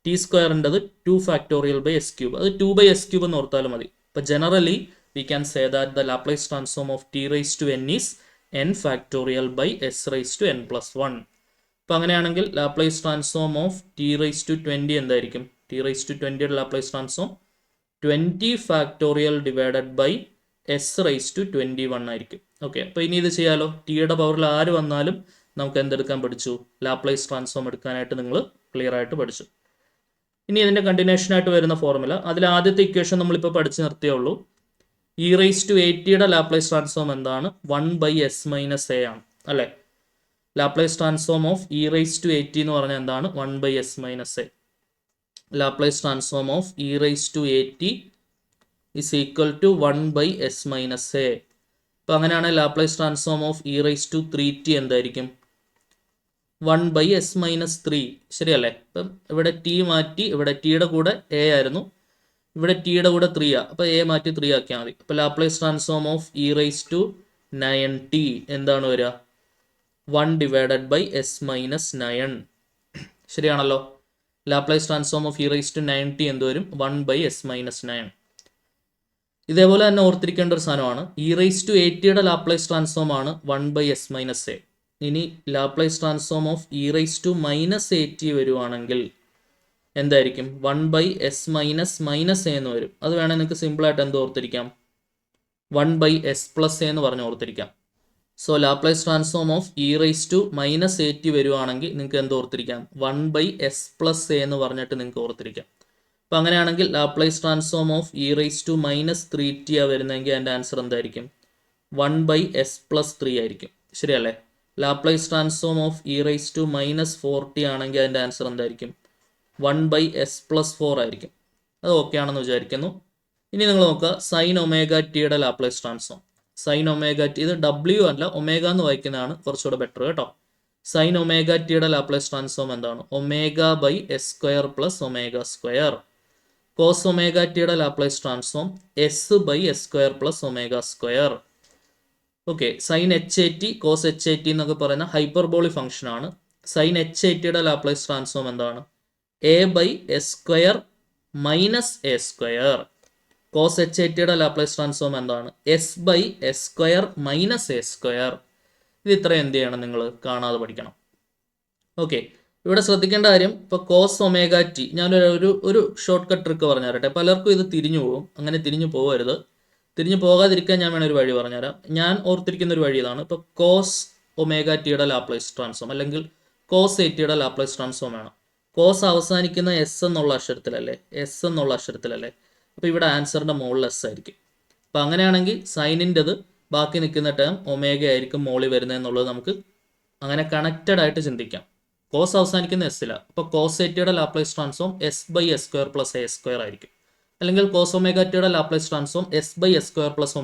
t²ൻ്റെത് 2/s³. അത് 2/s³ എന്ന് ഓർത്താലും മതി. അപ്പോൾ generally we can say that the Laplace transform of t⁻n is n⁻s⁻n+1. അപ്പോൾ അങ്ങനെയാണെങ്കിൽ ലാപ്ലേസ് ട്രാൻസ്ഫോം ഓഫ് t⁻20 എന്തായിരിക്കും? t⁻20യുടെ ലാപ്ലേസ് ട്രാൻസ്ഫോം 20(s⁻21) ആയിരിക്കും. ഓക്കെ, അപ്പോൾ ഇനി ഇത് ചെയ്യാലോ. ടിയുടെ പവറിൽ ആര് വന്നാലും നമുക്ക് എന്തെടുക്കാൻ പഠിച്ചു? ലാപ്ലേസ് ട്രാൻസ്ഫോം എടുക്കാനായിട്ട് നിങ്ങൾ ക്ലിയർ ആയിട്ട് പഠിച്ചു. ഇനി ഇതിൻ്റെ കണ്ടിന്യൂഷനായിട്ട് വരുന്ന ഫോർമുല, അതിൽ ആദ്യത്തെ ഇക്വേഷൻ നമ്മളിപ്പോൾ പഠിച്ചു നിർത്തിയേ ഉള്ളൂ. e⁻at ലാപ്ലേസ് ട്രാൻസ്ഫോം എന്താണ്? 1/s - a ആണ് അല്ലേ? ലാപ്ലേസ് ട്രാൻസ്ഫോം ഓഫ് e⁻at എന്ന് പറഞ്ഞാൽ എന്താണ്? 1/s - a. Laplace transform of e⁻at is equal to 1/s - a. അപ്പോൾ അങ്ങനെയാണ് ലാപ്ലേസ് ട്രാൻസ്ഫോം ഓഫ് e⁻3t എന്തായിരിക്കും? 1/s - 3. ശരിയല്ലേ? അപ്പം ഇവിടെ t മാറ്റി, ഇവിടെ ടിയുടെ കൂടെ a ആയിരുന്നു, ഇവിടെ ടിയുടെ കൂടെ 3 ആണ്. അപ്പോൾ a മാറ്റി 3 ആക്കിയാൽ മതി. അപ്പോൾ Laplace transform of e⁻3t 9t എന്താണ് വരിക? 1/(s−9) ശരിയാണല്ലോ. ലാപ്ലേസ് ട്രാൻസ്ഫോം ഓഫ് e⁻৯t എന്ത് വരും? 1/(s−9). ഇതേപോലെ തന്നെ ഓർത്തിരിക്കേണ്ട ഒരു സാധനമാണ് e⁻80യുടെ ലാപ്ലേസ് ട്രാൻസ്ഫോം ആണ് 1/(s−a). ഇനി ലാപ്ലേസ് ട്രാൻസ്ഫോം ഓഫ് e⁻−80 വരുവാണെങ്കിൽ എന്തായിരിക്കും? 1/(s−a) എന്ന് വരും. അത് വേണമെങ്കിൽ നിങ്ങൾക്ക് സിമ്പിളായിട്ട് എന്ത് ഓർത്തിരിക്കാം? 1/(s+a) എന്ന് പറഞ്ഞ് ഓർത്തിരിക്കാം. So Laplace transform of e⁻−80 വരുവാണെങ്കിൽ നിങ്ങൾക്ക് എന്ത് ഓർത്തിരിക്കാം? 1/(s+a) എന്ന് പറഞ്ഞിട്ട് നിങ്ങൾക്ക് ഓർത്തിരിക്കാം. അപ്പം അങ്ങനെയാണെങ്കിൽ ലാപ്ലേസ് ട്രാൻസ്ഫോം ഓഫ് e⁻−3t വരുന്നതെങ്കിൽ അതിൻ്റെ ആൻസർ എന്തായിരിക്കും? 1/(s+3) ആയിരിക്കും. ശരിയല്ലേ? ലാപ്ലേസ് ട്രാൻസ്ഫോം ഓഫ് e⁻−4t ആണെങ്കിൽ അതിൻ്റെ ആൻസർ എന്തായിരിക്കും? 1/(s+4) ആയിരിക്കും. അത് ഓക്കെ ആണെന്ന് വിചാരിക്കുന്നു. ഇനി നിങ്ങൾ നോക്കുക sin⁻t ലാപ്ലേസ് ട്രാൻസ്ഫോം. sin⁻t ഇത് w അല്ല ഒമേഗ എന്ന് വായിക്കുന്നതാണ് കുറച്ചുകൂടെ ബെറ്റർ കേട്ടോ. sin⁻t ലാപ്ലേസ് ട്രാൻസ്ഫോം എന്താണ്? ω/s² + ω². cos⁻t Laplace transform s/s² + ω². Okay. sin⁻hat cos⁻hat എന്നൊക്കെ പറയുന്ന ഹൈപ്പർബോളിക് ഫംഗ്ഷൻ ആണ്. sin⁻hat ലാപ്ലേസ് ട്രാൻസ്ഫോം എന്താണ്? a/s² - a². cos⁻hat Laplace transform എന്താണ്? s/s² - a². ഇത് ഇത്രയും എന്ത് ചെയ്യണം? നിങ്ങൾ കാണാതെ പഠിക്കണം. ഓക്കെ. ഇവിടെ ശ്രദ്ധിക്കേണ്ട കാര്യം, ഇപ്പോൾ cos⁻t ഞാൻ ഒരു ഷോർട്ട് കട്ട് ട്രിക്ക് പറഞ്ഞു തരട്ടെ. പലർക്കും ഇത് തിരിഞ്ഞു പോകും. അങ്ങനെ തിരിഞ്ഞു പോകരുത്. തിരിഞ്ഞു പോകാതിരിക്കാൻ ഞാൻ വേണൊരു വഴി പറഞ്ഞുതരാം. ഞാൻ ഓർത്തിരിക്കുന്ന ഒരു വഴി ഇതാണ്. ഇപ്പോൾ cos⁻t ലാപ്ലേസ് ട്രാൻസ്ഫോം അല്ലെങ്കിൽ cos⁻t ലാപ്ലേസ് ട്രാൻസ്ഫോം ആണ്. കോസ് അവസാനിക്കുന്ന എസ് എന്നുള്ള അക്ഷരത്തിലല്ലേ? എസ് എന്നുള്ള അക്ഷരത്തിലല്ലേ? അപ്പോൾ ഇവിടെ ആൻസറിൻ്റെ മുകളിൽ എസ് ആയിരിക്കും. അപ്പോൾ അങ്ങനെയാണെങ്കിൽ സൈനിൻ്റെത് ബാക്കി നിൽക്കുന്ന ടേം ഒമേഗ ആയിരിക്കും മോളിൽ വരുന്നതെന്നുള്ളത് നമുക്ക് അങ്ങനെ കണക്റ്റഡ് ആയിട്ട് ചിന്തിക്കാം. കോസ് അവസാനിക്കുന്ന എസ്സിലാണ്. അപ്പോൾ cos⁻t Laplace transform s/s² + a² ആയിരിക്കും. അല്ലെങ്കിൽ cos⁻t ലാപ്ലേസ് ട്രാൻസ്ഫോം s/s² + ω²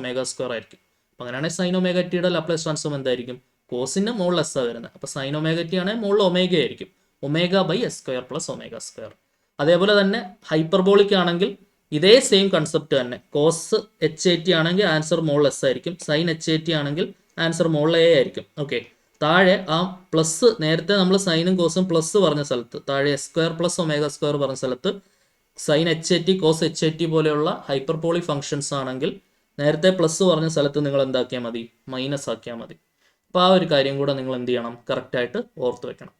ആയിരിക്കും. അപ്പോൾ അങ്ങനെയാണെങ്കിൽ sin⁻t ലാപ്ലേസ് ട്രാൻസ്ഫോം എന്തായിരിക്കും? കോസിൻ്റെ മുകളിൽ എസ് വരുന്നത്. അപ്പോൾ sin⁻t ആണെങ്കിൽ മുകളിൽ ഒമേഗ ആയിരിക്കും. ω/s² + ω². അതേപോലെ തന്നെ ഹൈപ്പർബോളിക് ആണെങ്കിൽ ഇതേ സെയിം കൺസെപ്റ്റ് തന്നെ. cos⁻hat ആണെങ്കിൽ ആൻസർ മുകളിൽ എസ് ആയിരിക്കും. sin⁻hat ആണെങ്കിൽ ആൻസർ മുകളിൽ എ ആയിരിക്കും. ഓക്കെ. താഴെ ആ പ്ലസ്, നേരത്തെ നമ്മൾ സൈനും കോസും പ്ലസ് പറഞ്ഞ സ്ഥലത്ത് താഴെ s² + ω² പറഞ്ഞ സ്ഥലത്ത് sin⁻hat cos⁻hat പോലെയുള്ള ഹൈപ്പർബോളിക് ഫംഗ്ഷൻസ് ആണെങ്കിൽ നേരത്തെ പ്ലസ് പറഞ്ഞ സ്ഥലത്ത് നിങ്ങൾ എന്താക്കിയാൽ മതി? മൈനസ് ആക്കിയാൽ മതി. അപ്പോൾ ആ ഒരു കാര്യം കൂടെ നിങ്ങൾ എന്ത് ചെയ്യണം? കറക്റ്റായിട്ട് ഓർത്ത് വെക്കണം.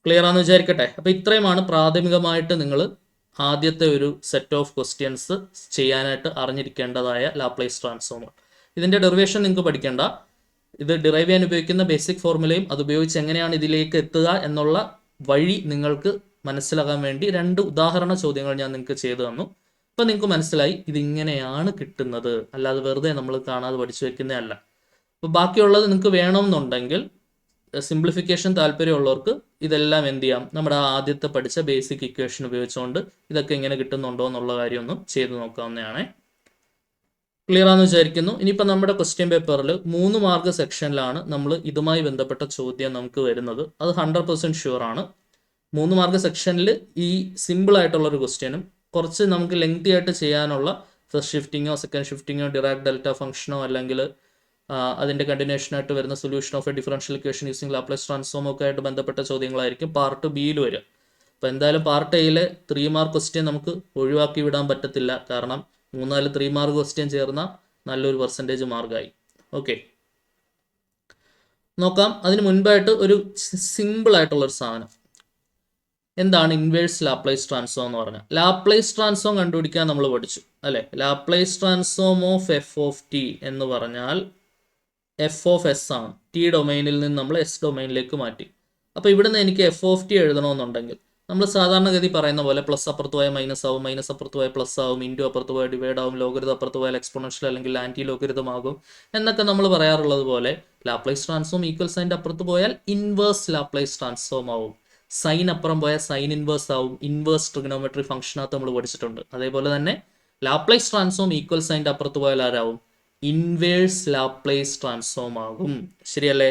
ക്ലിയർ ആണെന്ന് വിചാരിക്കട്ടെ. അപ്പോൾ ഇത്രയുമാണ് പ്രാഥമികമായിട്ട് നിങ്ങൾ ആദ്യത്തെ ഒരു സെറ്റ് ഓഫ് ക്വസ്റ്റ്യൻസ് ചെയ്യാനായിട്ട് അറിഞ്ഞിരിക്കേണ്ടതായ ലാപ്ലേസ് ട്രാൻസ്ഫോം. ഇതിൻ്റെ ഡെറിവേഷൻ നിങ്ങൾക്ക് പഠിക്കേണ്ട. ഇത് ഡിറൈവ് ചെയ്യാൻ ഉപയോഗിക്കുന്ന ബേസിക് ഫോർമുലയും അതുപയോഗിച്ച് എങ്ങനെയാണ് ഇതിലേക്ക് എത്തുക എന്നുള്ള വഴി നിങ്ങൾക്ക് മനസ്സിലാകാൻ വേണ്ടി 2 ഉദാഹരണ ചോദ്യങ്ങൾ ഞാൻ നിങ്ങൾക്ക് ചെയ്തു തന്നു. അപ്പോൾ നിങ്ങൾക്ക് മനസ്സിലായി ഇതിങ്ങനെയാണ് കിട്ടുന്നത്, അല്ലാതെ വെറുതെ നമ്മൾ കാണാതെ പഠിച്ചു വെക്കുന്നതല്ല. അപ്പോൾ ബാക്കിയുള്ളത് നിങ്ങൾക്ക് വേണമെന്നുണ്ടെങ്കിൽ സിംപ്ലിഫിക്കേഷൻ താല്പര്യമുള്ളവർക്ക് ഇതെല്ലാം എന്ത് ചെയ്യാം? നമ്മുടെ ആദ്യത്തെ പഠിച്ച ബേസിക് ഇക്വേഷൻ ഉപയോഗിച്ചുകൊണ്ട് ഇതൊക്കെ എങ്ങനെ കിട്ടുന്നുണ്ടോ എന്നുള്ള കാര്യമൊന്നും ചെയ്തു നോക്കാവുന്നതാണ്. ക്ലിയർ ആണെന്ന് വിചാരിക്കുന്നു. ഇനിയിപ്പോൾ നമ്മുടെ ക്വസ്റ്റ്യൻ പേപ്പറിൽ 3 മാർക്ക് സെക്ഷനിലാണ് നമ്മൾ ഇതുമായി ബന്ധപ്പെട്ട ചോദ്യം നമുക്ക് വരുന്നത്. അത് 100% ഷുവർ ആണ്. 3 മാർക്ക് സെക്ഷനിൽ ഈ സിമ്പിൾ ആയിട്ടുള്ളൊരു ക്വസ്റ്റ്യനും കുറച്ച് നമുക്ക് ലെങ്തി ആയിട്ട് ചെയ്യാനുള്ള ഫസ്റ്റ് ഷിഫ്റ്റിങ്ങോ സെക്കൻഡ് ഷിഫ്റ്റിങ്ങോ ഡിറാക് ഡെൽറ്റ ഫംഗ്ഷനോ അല്ലെങ്കിൽ അതിൻ്റെ കണ്ടിന്യൂഷനായിട്ട് വരുന്ന solution of A differential equation using Laplace transform ഒക്കെ ആയിട്ട് ബന്ധപ്പെട്ട ചോദ്യങ്ങളായിരിക്കും പാർട്ട് ബിയിൽ വരിക. അപ്പോൾ എന്തായാലും പാർട്ട് എയിലെ 3 മാർക്ക് ക്വസ്റ്റ്യൻ നമുക്ക് ഒഴിവാക്കി വിടാൻ പറ്റത്തില്ല. കാരണം 3-4 3 മാർക്ക് ക്വസ്റ്റ്യൻ ചേർന്ന നല്ലൊരു പെർസെൻറ്റേജ് മാർക്കായി. ഓക്കെ, നോക്കാം. അതിന് മുൻപായിട്ട് ഒരു സിമ്പിൾ ആയിട്ടുള്ളൊരു സാധനം, എന്താണ് ഇൻവേഴ്സ് ലാപ്ലേസ് ട്രാൻസ്ഫോം എന്ന് പറഞ്ഞാൽ? ലാപ്ലേസ് ട്രാൻസ്ഫോം കണ്ടുപിടിക്കാൻ നമ്മൾ പഠിച്ചു അല്ലേ? ലാപ്ലേസ് ട്രാൻസ്ഫോം ഓഫ് f(t) എന്ന് പറഞ്ഞാൽ f(s) ആണ്. ടി ഡൊമൈനിൽ നിന്ന് നമ്മൾ എസ് ഡൊമൈനിലേക്ക് മാറ്റി. അപ്പോൾ ഇവിടുന്ന് എനിക്ക് f(t) എഴുതണമെന്നുണ്ടെങ്കിൽ നമ്മൾ സാധാരണഗതി പറയുന്ന പോലെ പ്ലസ് അപ്പുറത്ത് പോയാൽ മൈനസ് ആവും, മൈനസ് അപ്പുറത്ത് പോയാൽ പ്ലസ് ആവും, ഇൻറ്റു അപ്പുറത്ത് പോയാൽ ഡിവൈഡ് ആവും, ലോഗരിതം അപ്പുറത്ത് പോയാൽ എക്സ്പോണൻഷ്യൽ അല്ലെങ്കിൽ ആൻറ്റി ലോഗരിതം ആകും എന്നൊക്കെ നമ്മൾ പറയാറുള്ളത് പോലെ ലാപ്ലേസ് ട്രാൻസ്ഫോം ഈക്വൽ സൈൻ്റെ അപ്പുറത്ത് പോയാൽ ഇൻവേഴ്സ് ലാപ്ലേസ് ട്രാൻസ്ഫോം ആവും. സൈൻ അപ്പുറം പോയാൽ സൈൻ ഇൻവേഴ്സ് ആവും. ഇൻവേഴ്സ് ട്രിഗണോമെട്രി ഫംഗ്ഷനകത്ത് നമ്മൾ പഠിച്ചിട്ടുണ്ട്. അതേപോലെ തന്നെ ലാപ്ലേസ് ട്രാൻസ്ഫോം ഈക്വൽ സൈൻ്റെ അപ്പുറത്ത് പോയാൽ ആരാവും? ഇൻവേഴ്സ് ലാപ്ലേസ് ട്രാൻസ്ഫോം ആകും. ശരിയല്ലേ?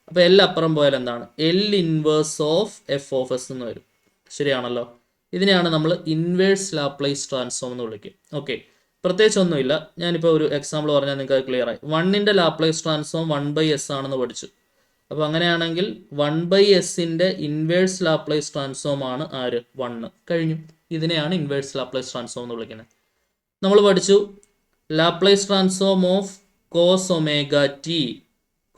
അപ്പോൾ എൽ അപ്പുറം പോയാൽ എന്താണ്? എൽ ഇൻവേഴ്സ് ഓഫ് f(s) എന്ന് വരും. ശരിയാണല്ലോ? ഇതിനെയാണ് നമ്മൾ ഇൻവേഴ്സ് ലാപ്ലേസ് ട്രാൻസ്ഫോം എന്ന് വിളിക്കുക. ഓക്കെ, പ്രത്യേകിച്ചൊന്നുമില്ല. ഞാനിപ്പോൾ ഒരു എക്സാമ്പിൾ പറഞ്ഞാൽ നിങ്ങൾക്ക് അത് ക്ലിയർ ആയി. 1ന്റെ ലാപ്ലേസ് ട്രാൻസ്ഫോം 1/s ആണെന്ന് പഠിച്ചു. അപ്പോൾ അങ്ങനെയാണെങ്കിൽ 1/sന്റെ ഇൻവേഴ്സ് ലാപ്ലേസ് ട്രാൻസ്ഫോം ആണ് ആര്? 1. കഴിഞ്ഞു. ഇതിനെയാണ് ഇൻവേഴ്സ് ലാപ്ലേസ് ട്രാൻസ്ഫോം എന്ന് വിളിക്കുന്നത്. നമ്മൾ പഠിച്ചു Laplace transform of cos omega t.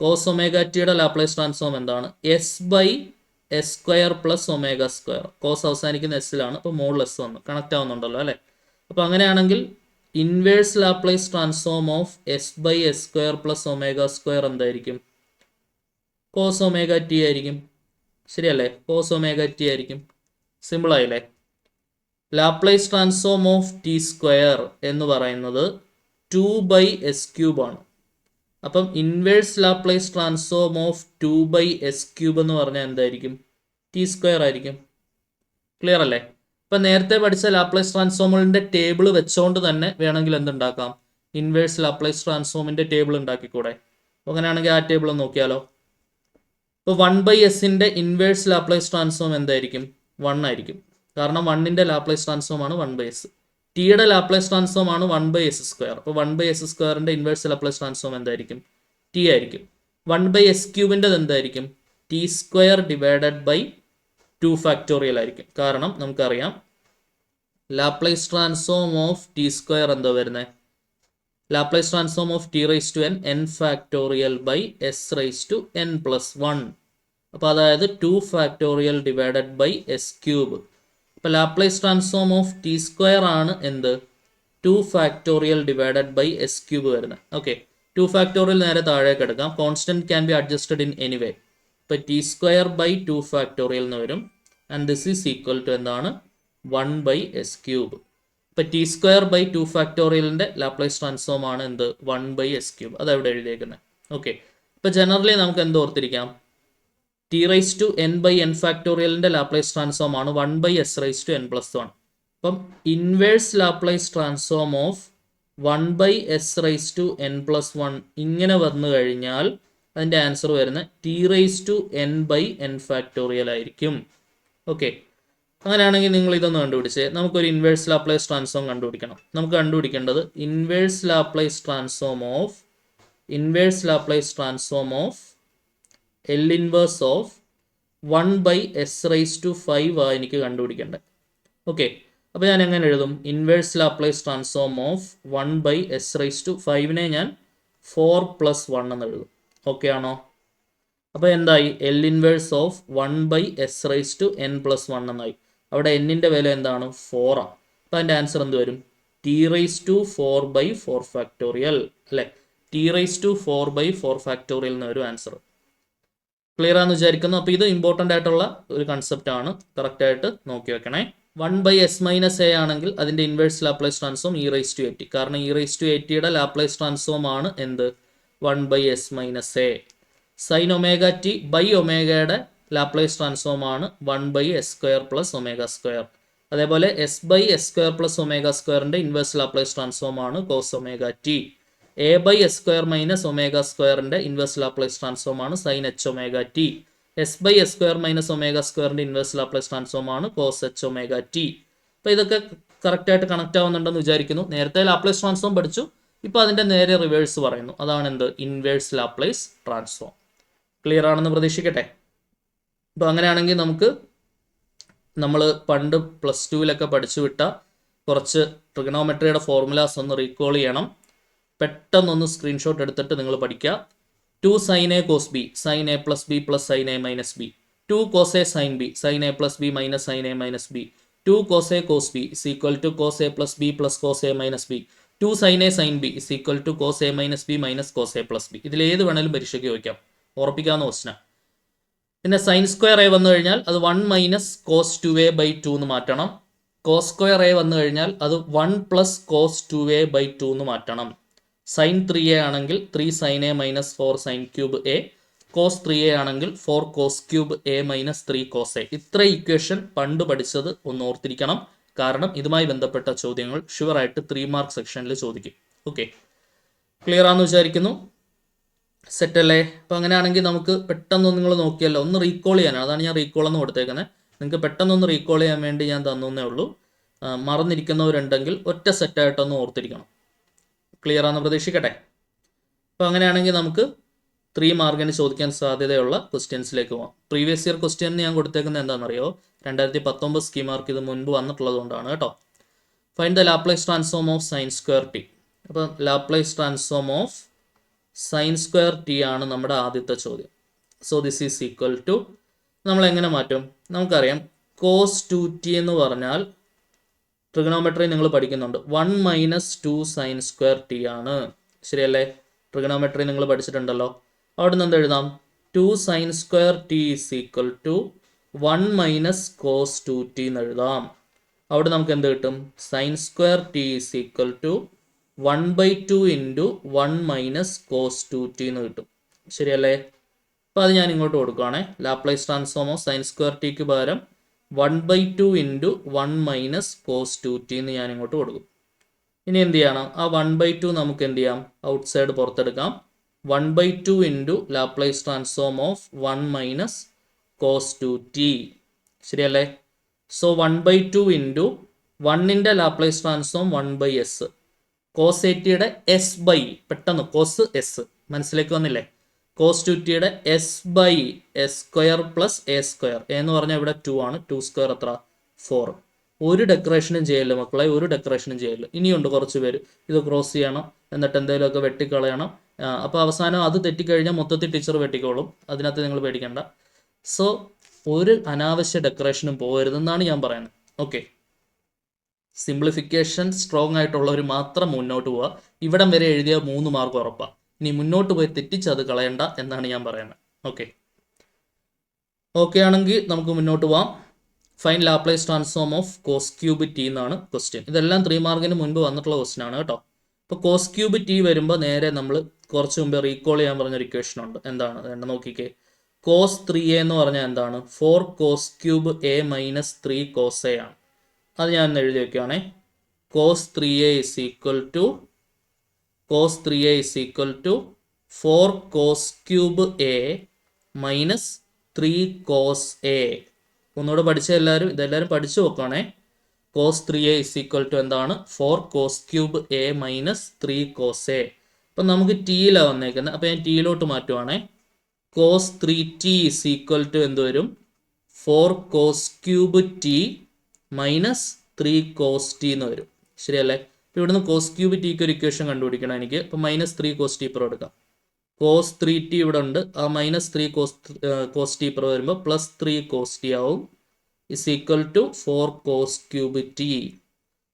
Cos omega ടിയുടെ ലാപ്ലേസ് ട്രാൻസ്ഫോം എന്താണ്? s/s² plus omega square. Cos അവസാനിക്കുന്ന എസ്സിലാണ്, അപ്പോൾ മോൾ എസ് വന്നു. കണക്ട് ആവുന്നുണ്ടല്ലോ അല്ലേ? അപ്പോൾ അങ്ങനെയാണെങ്കിൽ inverse Laplace transform of s/s² plus omega square എന്തായിരിക്കും? കോസ് ഒമേഗ ടി ആയിരിക്കും. ശരിയല്ലേ? കോസ് ഒമേഗ ടി ആയിരിക്കും. സിമ്പിൾ ആയില്ലേ? ലാപ്ലേസ് ട്രാൻസ്ഫോം ഓഫ് t² എന്ന് പറയുന്നത് 2/s³ ആണ്. അപ്പം inverse Laplace transform of 2/s³ എന്ന് പറഞ്ഞാൽ എന്തായിരിക്കും? t² ആയിരിക്കും. ക്ലിയർ അല്ലേ? ഇപ്പം നേരത്തെ പഠിച്ച ലാപ്ലേസ് ട്രാൻസ്ഫോമിൻ്റെ ടേബിൾ വെച്ചുകൊണ്ട് തന്നെ വേണമെങ്കിൽ എന്തുണ്ടാക്കാം? ഇൻവേഴ്സ് ലാപ്ലേസ് ട്രാൻസ്ഫോമിൻ്റെ ടേബിൾ ഉണ്ടാക്കിക്കൂടെ? അപ്പോൾ അങ്ങനെയാണെങ്കിൽ ആ ടേബിൾ നോക്കിയാലോ. ഇപ്പോൾ 1/sന്റെ ഇൻവേഴ്സ് ലാപ്ലേസ് ട്രാൻസ്ഫോം എന്തായിരിക്കും? 1 ആയിരിക്കും. കാരണം 1ന്റെ ലാപ്ലേസ് ട്രാൻസ്ഫോം ആണ് 1/s. ടിയുടെ ലാപ്ലേസ് ട്രാൻസ്ഫോം ആണ് 1/s². അപ്പോൾ 1/s²ന്റെ ഇൻവേഴ്സ് ലാപ്ലേസ് ട്രാൻസ്ഫോം എന്തായിരിക്കും? ടി ആയിരിക്കും. 1/s³ എന്തായിരിക്കും? t² ഡിവൈഡഡ് ബൈ 2 ആയിരിക്കും. കാരണം നമുക്കറിയാം ലാപ്ലേസ് ട്രാൻസ്ഫോം ഓഫ് t² എന്താ വരുന്നത്? Laplace transform of t⁻n by s⁻n+1. അപ്പോൾ അതായത് 2 ഡിവൈഡഡ് ബൈ s³. അപ്പോൾ ലാപ്ലേസ് ട്രാൻസ്ഫോം ഓഫ് t² ആണ് എന്ത്? 2 ഡിവൈഡഡ് ബൈ s³ വരുന്നത്. ഓക്കെ, 2 നേരെ താഴേക്ക് എടുക്കാം. Constant can be adjusted in any way. ഇപ്പോൾ t² ബൈ 2 എന്ന് വരും. And this is equal to എന്താണ്? 1/s³. ഇപ്പോൾ t² ബൈ 2 ലാപ്ലേസ് ട്രാൻസ്ഫോം ആണ് എന്ത്? 1/s³. അതവിടെ എഴുതിയേക്കുന്നത്. ഓക്കെ, ഇപ്പോൾ ജനറലി നമുക്ക് എന്ത് ഓർത്തിരിക്കാം? t⁻n/n ലാപ്ലേസ് ട്രാൻസ്ഫോം ആണ് 1/s⁻n+1. അപ്പം inverse Laplace transform of 1/s⁻n+1 ഇങ്ങനെ വന്നു കഴിഞ്ഞാൽ അതിൻ്റെ ആൻസർ വരുന്നത് t⁻n/n ആയിരിക്കും. ഓക്കെ, അങ്ങനെയാണെങ്കിൽ നിങ്ങൾ ഇതൊന്ന് കണ്ടുപിടിച്ച് നമുക്കൊരു ഇൻവേഴ്സ് ലാപ്ലേസ് ട്രാൻസ്ഫോം കണ്ടുപിടിക്കണം. നമുക്ക് കണ്ടുപിടിക്കേണ്ടത് inverse Laplace transform of L inverse of 1/s⁵ എനിക്ക് കണ്ടുപിടിക്കേണ്ടത്. ഓക്കെ, അപ്പോൾ ഞാൻ എങ്ങനെ എഴുതും? Inverse Laplace transform of 1/s⁵ ഞാൻ 4+1 എന്ന് എഴുതും. ഓക്കെ ആണോ? അപ്പോൾ എന്തായി? L ഇൻവേഴ്സ് ഓഫ് 1/s⁻n+1 എന്നായി. അവിടെ എന്നിൻ്റെ വില എന്താണ്? 4 ആണ്. അപ്പോൾ അതിൻ്റെ ആൻസർ എന്ത് വരും? t⁻4/4 അല്ലേ? t⁻4/4 എന്ന് ഒരു ആൻസർ. ക്ലിയർ ആണെന്ന് വിചാരിക്കുന്നു. അപ്പോൾ ഇത് ഇമ്പോർട്ടൻ്റ് ആയിട്ടുള്ള ഒരു കൺസെപ്റ്റ് ആണ്. കറക്റ്റായിട്ട് നോക്കി വെക്കണേ. 1/s-a ആണെങ്കിൽ അതിൻ്റെ ഇൻവേഴ്സ് ലാപ്ലേസ് ട്രാൻസ്ഫോം e⁻at. കാരണം e⁻atയുടെ ലാപ്ലേസ് ട്രാൻസ്ഫോം ആണ് എന്ത്? 1/s-a. Sine omega t by ഒമേഗയുടെ ലാപ്ലേസ് ട്രാൻസ്ഫോം ആണ് 1/s² പ്ലസ് ഒമേഗ സ്ക്വയർ. അതേപോലെ s/s² പ്ലസ് ഒമേഗ സ്ക്വയറിൻ്റെ ഇൻവേഴ്സ് ലാപ്ലേസ് ട്രാൻസ്ഫോം ആണ് cos omega t. a/s² minus omega സ്ക്വയറിൻ്റെ ഇൻവേഴ്സ് ലാപ്ലേസ് ട്രാൻസ്ഫോം ആണ് sine h omega t. s/s² minus omega സ്ക്വയറിൻ്റെ ഇൻവേഴ്സ് ലാപ്ലേസ് ട്രാൻസ്ഫോം ആണ് കോസ് h ഒമേഗ ടി. അപ്പോൾ ഇതൊക്കെ കറക്റ്റായിട്ട് കണക്ട് ആവുന്നുണ്ടെന്ന് വിചാരിക്കുന്നു. നേരത്തെ ലാപ്ലേസ് ട്രാൻസ്ഫോം പഠിച്ചു, ഇപ്പോൾ അതിൻ്റെ നേരെ റിവേഴ്സ് പറയുന്നു. അതാണ് എന്ത്? Inverse Laplace transform. ക്ലിയർ ആണെന്ന് പ്രതീക്ഷിക്കട്ടെ. അപ്പോൾ അങ്ങനെയാണെങ്കിൽ നമ്മൾ പണ്ട് +2 പഠിച്ചു വിട്ട കുറച്ച് ട്രിഗണോമെട്രിയുടെ ഫോർമുലാസ് ഒന്ന് റീകോൾ ചെയ്യണം. പെട്ടെന്നൊന്ന് സ്ക്രീൻഷോട്ട് എടുത്തിട്ട് നിങ്ങൾ പഠിക്കുക. 2 sin a cos b sin a plus b plus sin a minus b. 2 cos a sin b sin a plus b minus sin a minus b. 2 cos a cos b is equal to cos a plus b plus cos a minus b. 2 sin a sin b is equal to cos a minus b minus cos a plus b. ഇതിൽ ഏത് വേണമെങ്കിലും പരീക്ഷയ്ക്ക് ചോദിക്കാം. ഉറപ്പിക്കാവുന്ന ക്വസ്റ്റ്യനാണ്. പിന്നെ sin² a വന്നു കഴിഞ്ഞാൽ അത് 1 മൈനസ് cos 2a/2 എന്ന് മാറ്റണം. cos² a വന്നു കഴിഞ്ഞാൽ അത് 1 പ്ലസ് cos 2a/2 എന്ന് മാറ്റണം. sin 3a ആണെങ്കിൽ 3 sin a minus 4 sin cube a. cos 3a ആണെങ്കിൽ 4 cos cube a minus 3 cos a. ഇത്ര ഇക്വേഷൻ പണ്ട് പഠിച്ചത് ഒന്ന് ഓർത്തിരിക്കണം. കാരണം ഇതുമായി ബന്ധപ്പെട്ട ചോദ്യങ്ങൾ ഷുവറായിട്ട് 3 മാർക്ക് സെക്ഷനിൽ ചോദിക്കും. ഓക്കെ, ക്ലിയർ ആണെന്ന് വിചാരിക്കുന്നു. സെറ്റ് അല്ലേ? അപ്പോൾ അങ്ങനെയാണെങ്കിൽ നമുക്ക് പെട്ടെന്ന് നിങ്ങൾ നോക്കിയല്ലോ, ഒന്ന് റീകോൾ ചെയ്യാനാണ്. അതാണ് ഞാൻ റീകോൾ എന്ന് കൊടുത്തേക്കുന്നത്. നിങ്ങൾക്ക് പെട്ടെന്നൊന്ന് റീകോൾ ചെയ്യാൻ വേണ്ടി ഞാൻ തന്നേ ഉള്ളൂ. മറന്നിരിക്കുന്നവരുണ്ടെങ്കിൽ ഒറ്റ സെറ്റായിട്ടൊന്ന് ഓർത്തിരിക്കണം. ക്ലിയർ ആണെന്ന് പ്രതീക്ഷിക്കട്ടെ. അപ്പോൾ അങ്ങനെയാണെങ്കിൽ നമുക്ക് 3 മാർക്കിന് ചോദിക്കാൻ സാധ്യതയുള്ള ക്വസ്റ്റ്യൻസിലേക്ക് പോകാം. പ്രീവിയസ് ഇയർ ക്വസ്റ്റ്യൻ ഞാൻ കൊടുത്തേക്കുന്നത് എന്താണെന്നറിയോ? 2019 സ്കീം മാർക്ക് ഇത് മുൻപ് വന്നിട്ടുള്ളത് കൊണ്ടാണ് കേട്ടോ. Find the Laplace transform of sine square t. അപ്പോൾ Laplace transform of sine square t ആണ് നമ്മുടെ ആദ്യത്തെ ചോദ്യം. So this is equal to, നമ്മൾ എങ്ങനെ മാറ്റും? നമുക്കറിയാം കോസ് 2t എന്ന് പറഞ്ഞാൽ ട്രിഗണോമെട്രി നിങ്ങൾ പഠിക്കുന്നുണ്ട്, 1 മൈനസ് 2 സൈൻ സ്ക്വയർ ടി ആണ്. ശരിയല്ലേ? ട്രിഗണോമെട്രി നിങ്ങൾ പഠിച്ചിട്ടുണ്ടല്ലോ. അവിടെ നിന്ന് എന്ത് എഴുതാം? 2 sine square t is equal to 1 minus cos 2t എന്ന് എഴുതാം. അവിടെ നമുക്ക് എന്ത് കിട്ടും? Sine square t is equal to 1/2 into 1 minus cos 2t എന്ന് കിട്ടും. ശരിയല്ലേ? അപ്പോൾ അത് ഞാൻ ഇങ്ങോട്ട് കൊടുക്കുകയാണേ. Laplace transform of sine square ടിക്ക് പകരം 1/2 ഇൻറ്റു 1 മൈനസ് കോസ് 2t എന്ന് ഞാൻ ഇങ്ങോട്ട് കൊടുക്കും. ഇനി എന്ത് ചെയ്യണം? ആ 1/2 നമുക്ക് എന്ത് ചെയ്യാം? ഔട്ട് സൈഡ് പുറത്തെടുക്കാം. 1/2 into Laplace transform of 1 minus cos 2t. ശരിയല്ലേ? സോ 1/2 ഇൻറ്റു 1ൻ്റെ ലാപ്ലേസ് ട്രാൻസ്ഫോം 1/s. കോസ് 80യുടെ s ബൈ, പെട്ടെന്ന് കോസ് എസ് മനസ്സിലേക്ക് വന്നില്ലേ? കോസ് 2tയുടെ s by s square plus a square. എന്ന് പറഞ്ഞാൽ ഇവിടെ 2 ആണ്. 2 സ്ക്വയർ എത്ര? 4. ഒരു ഡെക്കറേഷനും ചെയ്യല്ലോ മക്കളെ, ഒരു ഡെക്കറേഷനും ചെയ്യല്ലോ. ഇനിയുണ്ട് കുറച്ച് പേര് ഇത് ക്രോസ് ചെയ്യണം, എന്നിട്ട് എന്തെങ്കിലുമൊക്കെ വെട്ടിക്കളയണം. അപ്പോൾ അവസാനം അത് തെറ്റിക്കഴിഞ്ഞാൽ മൊത്തത്തിൽ ടീച്ചർ വെട്ടിക്കോളും. അതിനകത്ത് നിങ്ങൾ പേടിക്കണ്ട. സോ ഒരു അനാവശ്യ ഡെക്കറേഷനും പോകരുതെന്നാണ് ഞാൻ പറയുന്നത്. ഓക്കെ, സിംപ്ലിഫിക്കേഷൻ സ്ട്രോങ് ആയിട്ടുള്ളവർ മാത്രം മുന്നോട്ട് പോവുക. ഇവിടം വരെ എഴുതിയ 3 മാർക്ക് ഉറപ്പാണ്. ഇനി മുന്നോട്ട് പോയി തെറ്റിച്ച് അത് കളയണ്ട എന്നാണ് ഞാൻ പറയുന്നത്. ഓക്കെ ആണെങ്കിൽ നമുക്ക് മുന്നോട്ട് പോവാം. Fine Laplace transform of cos cube t എന്നാണ് ക്വസ്റ്റ്യൻ. ഇതെല്ലാം 3 മാർക്കിന് മുൻപ് വന്നിട്ടുള്ള ക്വസ്റ്റ്യൻ ആണ് കേട്ടോ. ഇപ്പോൾ കോസ് ക്യൂബ് ടി വരുമ്പോൾ നേരെ നമ്മൾ കുറച്ച് മുമ്പ് റീകോൾ ചെയ്യാൻ പറഞ്ഞൊരു ഇക്വേഷൻ ഉണ്ട്. എന്താണ്? വേണ്ട നോക്കിക്കേ. കോസ് 3a എന്ന് പറഞ്ഞാൽ എന്താണ്? 4 cos cube a minus 3 cos a ആണ്. അത് ഞാൻ എഴുതി വെക്കുകയാണേ. Cos 3a is equal to 4 cos cube a minus 3 cos a. ഒന്നുകൂടെ പഠിച്ച എല്ലാവരും ഇതെല്ലാവരും പഠിച്ചു നോക്കുകയാണേ. Cos 3a is equal to എന്താണ്? 4 cos cube a minus 3 cos a. അപ്പം നമുക്ക് ടിയിലാണ് വന്നേക്കുന്നത്. അപ്പോൾ ഞാൻ ടിയിലോട്ട് മാറ്റുവാണേ. Cos 3t is equal to എന്ത് വരും? 4 cos cube t minus 3 cos t എന്ന് വരും. ശരിയല്ലേ? അപ്പോൾ ഇവിടുന്ന് കോസ് ക്യൂബ് ടിക്ക് ഒരു ഇക്വേഷൻ കണ്ടുപിടിക്കണം എനിക്ക്. അപ്പോൾ മൈനസ് 3 കോസ് ടി ഇപ്പുറം എടുക്കാം. കോസ് 3t ഇവിടെ ഉണ്ട്. ആ മൈനസ് 3 കോസ് ടി ഇപ്പുറം വരുമ്പോൾ പ്ലസ് 3 കോസ് ടി ആവും. Is equal to 4 cos cube t.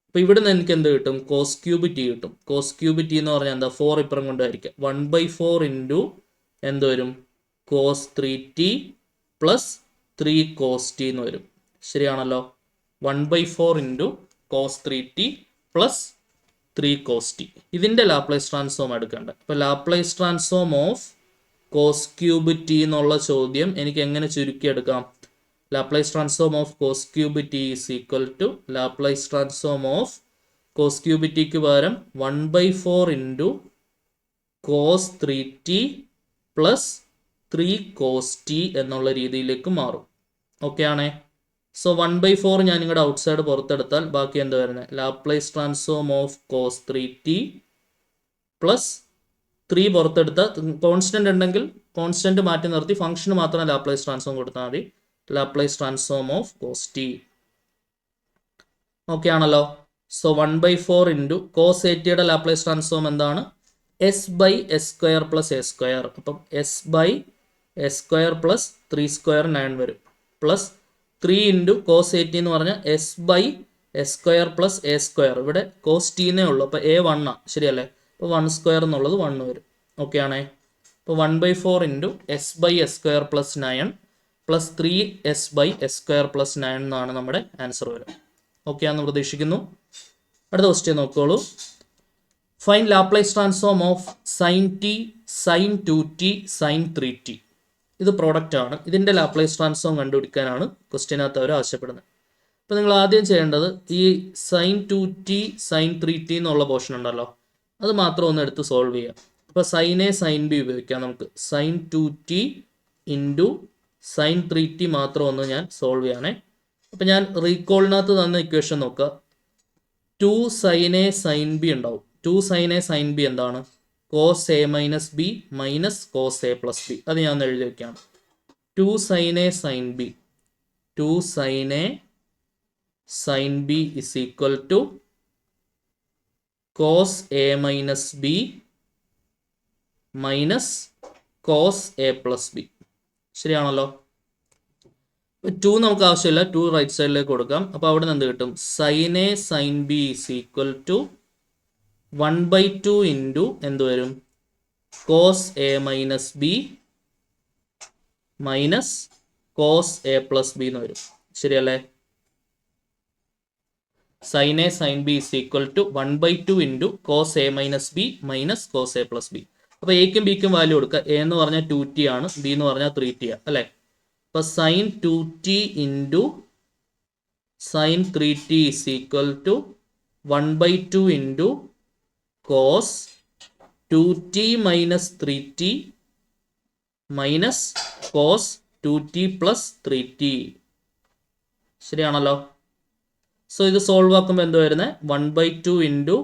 അപ്പോൾ ഇവിടുന്ന് എനിക്ക് എന്ത് കിട്ടും? കോസ് ക്യൂബ് ടി കിട്ടും. കോസ് ക്യൂബ് ടി എന്ന് പറഞ്ഞാൽ എന്താ? 4 ഇപ്പുറം കൊണ്ടായിരിക്കാം. 1/4 ഇൻറ്റു എന്ത് വരും? Cos 3t plus 3 cos t എന്ന് വരും. ശരിയാണല്ലോ? 1/4 into cos 3t plus 3 cos t. ഇതിൻ്റെ ലാപ്ലേസ് ട്രാൻസ്ഫോം എടുക്കേണ്ടത്. അപ്പോൾ Laplace transform of cos cube t എന്നുള്ള ചോദ്യം എനിക്ക് എങ്ങനെ ചുരുക്കിയെടുക്കാം? Laplace transform of cos cube t is equal to Laplace transform of cos cube ടിക്ക് പകരം 1/4 into cos 3t plus 3 cos t എന്നുള്ള രീതിയിലേക്ക് മാറും. ഓക്കെ ആണേ? സോ 1/4 ഞാൻ നിങ്ങളുടെ ഔട്ട് സൈഡ് പുറത്തെടുത്താൽ ബാക്കി എന്താ വരുന്നത്? Laplace transform of cos 3t plus 3 പുറത്തെടുത്താൽ കോൺസ്റ്റന്റ് ഉണ്ടെങ്കിൽ കോൺസ്റ്റന്റ് മാറ്റി നിർത്തി ഫംഗ്ഷന് മാത്രം ലാപ്ലേസ് ട്രാൻസ്ഫോം കൊടുത്താൽ മതി. Laplace transform of cos t. Okay ആണല്ലോ? സോ 1/4 ഇൻറ്റു കോസ് 80യുടെ ലാപ്ലേസ് ട്രാൻസ്ഫോം എന്താണ്? S by s square plus a square. അപ്പം s by s square plus 3 square 9 വരും. പ്ലസ് 3 ഇൻറ്റു കോസ് 80 എന്ന് പറഞ്ഞാൽ s by s square plus a square. ഇവിടെ കോസ് ടീന്നേ ഉള്ളൂ. അപ്പോൾ എ 1 ആണ്. ശരിയല്ലേ? അപ്പോൾ 1 സ്ക്വയർ എന്നുള്ളത് 1 വരും. ഓക്കെ ആണേ? അപ്പോൾ 1/4 into s by s square plus 9 plus 3 s by s square plus 9 എന്നാണ് നമ്മുടെ ആൻസർ വരും. ഓക്കെ ആണെന്ന് പ്രതീക്ഷിക്കുന്നു. അടുത്ത ക്വസ്റ്റ്യൻ നോക്കോളൂ. Fine Laplace transform of sine t, sine 2t, sine 3t. ഇത് പ്രോഡക്റ്റ് ആണ്. ഇതിൻ്റെ ലാപ്ലേസ് ട്രാൻസ്ഫോം കണ്ടുപിടിക്കാനാണ് ക്വസ്റ്റ്യനകത്ത് അവർ ആവശ്യപ്പെടുന്നത്. അപ്പോൾ നിങ്ങൾ ആദ്യം ചെയ്യേണ്ടത് ഈ സൈൻ 2t, സൈൻ 3t എന്നുള്ള പോർഷൻ ഉണ്ടല്ലോ, അത് മാത്രം ഒന്ന് എടുത്ത് സോൾവ് ചെയ്യാം. അപ്പോൾ സൈൻ എ സൈൻ ബി ഉപയോഗിക്കാം നമുക്ക്. Sign 2t into sine 3t മാത്രം ഒന്ന് ഞാൻ സോൾവ് ചെയ്യണേ. അപ്പോൾ ഞാൻ റീകോളിനകത്ത് തന്ന ഇക്വേഷൻ നോക്കുക. 2 സൈൻ എ സൈൻ ബി ഉണ്ടാവും. Two sine A sine b എന്താണ്? Cos A minus B minus cos A plus b. അത് ഞാൻ ഒന്ന് എഴുതി വയ്ക്കുകയാണ്. Two sine A sine b, two sine A sine B is equal to cos A minus B minus cos A plus b. ശരിയാണല്ലോ? ടു നമുക്ക് ആവശ്യമില്ല, ടു റൈറ്റ് സൈഡിലേക്ക് കൊടുക്കാം. അപ്പോൾ അവിടെ നിന്ന് എന്ത് കിട്ടും? Sine A sine B is equal to 1/2 into എന്ത് വരും? Cos A minus B minus cos A plus B എന്ന് വരും. ശരിയല്ലേ? Sine A sine B is equal to 1/2 into cos A minus B minus cos A plus B. അപ്പോൾ എക്കും ബിക്കും വാല്യൂ കൊടുക്കുക. എ എന്ന് പറഞ്ഞാൽ 2t ആണ്, ബി എന്ന് പറഞ്ഞാൽ 3t ആണ് അല്ലേ? അപ്പോൾ sine 2t into sine 3t is equal to 1/2 into cos 2t minus 3t minus cos 2t plus 3t. ശരിയാണല്ലോ? സോ ഇത് സോൾവ് ആക്കുമ്പോൾ എന്ത് വരുന്നത്? 1/2 ഇൻറ്റു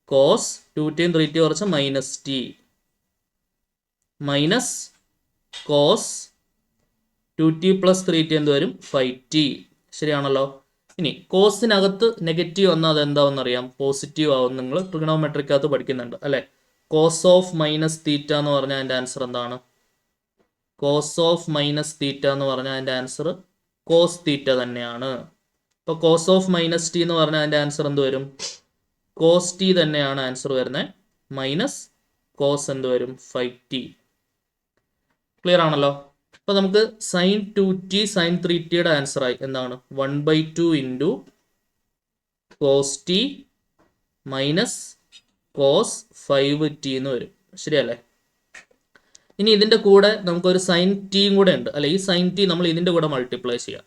കോസ് 2t 3t കുറച്ച് minus t minus cos 2t plus 3t എന്ത് വരും? 5t. ശരിയാണല്ലോ? ഇനി കോസിനകത്ത് നെഗറ്റീവ് വന്നാൽ അത് എന്താണെന്നറിയാം? പോസിറ്റീവ് ആവും. നിങ്ങൾ ട്രിഗണോമെട്രിക്കകത്ത് പഠിക്കുന്നുണ്ട് അല്ലേ? കോസ് ഓഫ് മൈനസ് തീറ്റ എന്ന് പറഞ്ഞാൽ അതിൻ്റെ ആൻസർ എന്താണ്? കോസ് ഓഫ് മൈനസ് തീറ്റ എന്ന് പറഞ്ഞാൽ അതിൻ്റെ ആൻസർ കോസ് തീറ്റ തന്നെയാണ്. അപ്പോൾ കോസ് ഓഫ് മൈനസ് ടി എന്ന് പറഞ്ഞാൽ അതിൻ്റെ ആൻസർ എന്ത് വരും? കോസ് ടി തന്നെയാണ് ആൻസർ വരുന്നത്. മൈനസ് കോസ് എന്ത് വരും? 5t. ക്ലിയർ ആണല്ലോ? അപ്പോൾ നമുക്ക് സൈൻ 2t സൈൻ 3tയുടെ ആൻസറായി എന്താണ്? 1/2 into cos t minus cos 5t എന്ന് വരും. ശരിയല്ലേ? ഇനി ഇതിൻ്റെ കൂടെ നമുക്കൊരു സൈൻ ടിയും കൂടെ ഉണ്ട് അല്ലെ? ഈ സൈൻ ടി നമ്മൾ ഇതിൻ്റെ കൂടെ മൾട്ടിപ്ലൈ ചെയ്യാം.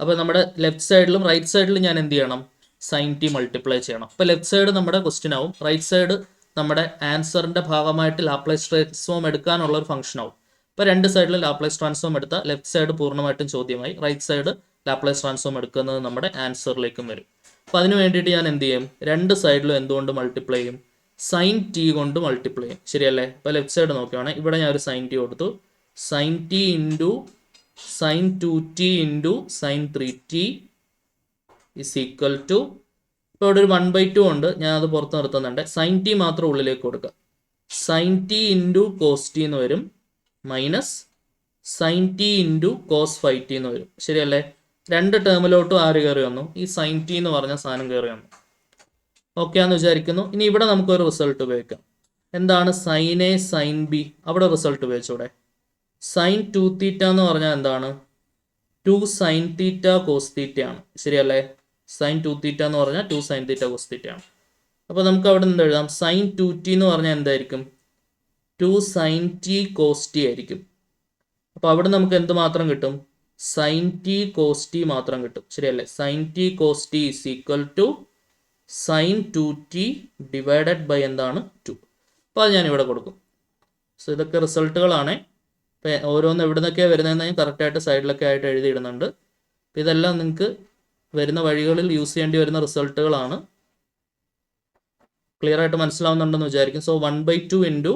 അപ്പോൾ നമ്മുടെ ലെഫ്റ്റ് സൈഡിലും റൈറ്റ് സൈഡിലും ഞാൻ എന്ത് ചെയ്യണം? സൈൻ ടി മൾട്ടിപ്ലൈ ചെയ്യണം. അപ്പോൾ ലെഫ്റ്റ് സൈഡ് നമ്മുടെ ക്വസ്റ്റ്യൻ ആവും, റൈറ്റ് സൈഡ് നമ്മുടെ ആൻസറിൻ്റെ ഭാഗമായിട്ട് ലാപ്ലേസ് ട്രാൻസ്ഫോം എടുക്കാനുള്ള ഒരു ഫംഗ്ഷൻ ആവും. ഇപ്പോൾ രണ്ട് സൈഡിലും ലാപ്ലേസ് ട്രാൻസ്ഫോം എടുത്താൽ ലെഫ്റ്റ് സൈഡ് പൂർണ്ണമായിട്ടും ചോദ്യമായി, റൈറ്റ് സൈഡ് ലാപ്ലേസ് ട്രാൻസ്ഫോം എടുക്കുന്നത് നമ്മുടെ ആൻസറിലേക്കും വരും. അപ്പോൾ അതിന് വേണ്ടിയിട്ട് ഞാൻ എന്ത് ചെയ്യും? രണ്ട് സൈഡിലും എന്തുകൊണ്ട് മൾട്ടിപ്ലൈ ചെയ്യും? സൈൻ ടി കൊണ്ട് മൾട്ടിപ്ലൈ ചെയ്യും. ശരിയല്ലേ? ഇപ്പോൾ ലെഫ്റ്റ് സൈഡ് നോക്കുകയാണെങ്കിൽ ഇവിടെ ഞാൻ ഒരു സൈൻ ടി കൊടുത്തു. Sine t into sine 2t into sine 3t is equal to, ഇപ്പോൾ ഇവിടെ ഒരു 1/2 ഉണ്ട്, ഞാൻ അത് പുറത്ത് നിർത്തുന്നുണ്ട്. സൈൻ ടി മാത്രം ഉള്ളിലേക്ക് കൊടുക്കുക. Sine t into cos t എന്ന് വരും minus sine t into cos 5t എന്ന് വരും. ശരിയല്ലേ? രണ്ട് ടേമിലോട്ടും ആര് കയറി വന്നു? ഈ സൈൻ ടി എന്ന് പറഞ്ഞ സാധനം കയറി വന്നു. ഓക്കെ ആണെന്ന് വിചാരിക്കുന്നു. ഇനി ഇവിടെ നമുക്കൊരു റിസൾട്ട് ഉപയോഗിക്കാം. എന്താണ്? Sine A sine B. അവിടെ റിസൾട്ട് ഉപയോഗിച്ചൂടെ? സൈൻ 2θ എന്ന് പറഞ്ഞാൽ എന്താണ്? 2 സൈൻ തീറ്റ കോസ് തീറ്റയാണ്. ശരിയല്ലേ? സൈൻ 2θ എന്ന് പറഞ്ഞാൽ 2 സൈൻ തീറ്റ കോസ് തീറ്റയാണ്. അപ്പോൾ നമുക്ക് അവിടെ നിന്ന് എഴുതാം സൈൻ 2t എന്ന് പറഞ്ഞാൽ എന്തായിരിക്കും? 2 സൈൻ ടി കോസ് ടി ആയിരിക്കും. അപ്പോൾ അവിടെ നമുക്ക് എന്ത് മാത്രം കിട്ടും? സൈൻ ടി കോസ് ടി മാത്രം കിട്ടും. ശരിയല്ലേ? Sine t cos t is equal to sine 2t divided by എന്താണ്? 2. അപ്പോൾ അത് ഞാനിവിടെ കൊടുക്കും. സോ ഇതൊക്കെ റിസൾട്ടുകളാണ്. ഇപ്പോൾ ഓരോന്ന് എവിടെ നിന്നൊക്കെയാണ് വരുന്നതെന്ന് ഞാൻ കറക്റ്റായിട്ട് സൈഡിലൊക്കെ ആയിട്ട് എഴുതിയിടുന്നുണ്ട്. അപ്പോൾ ഇതെല്ലാം നിങ്ങൾക്ക് വരുന്ന വഴികളിൽ യൂസ് ചെയ്യേണ്ടി വരുന്ന റിസൾട്ടുകളാണ്. ക്ലിയർ ആയിട്ട് മനസ്സിലാവുന്നുണ്ടെന്ന് വിചാരിക്കും. സോ 1/2 ഇൻറ്റു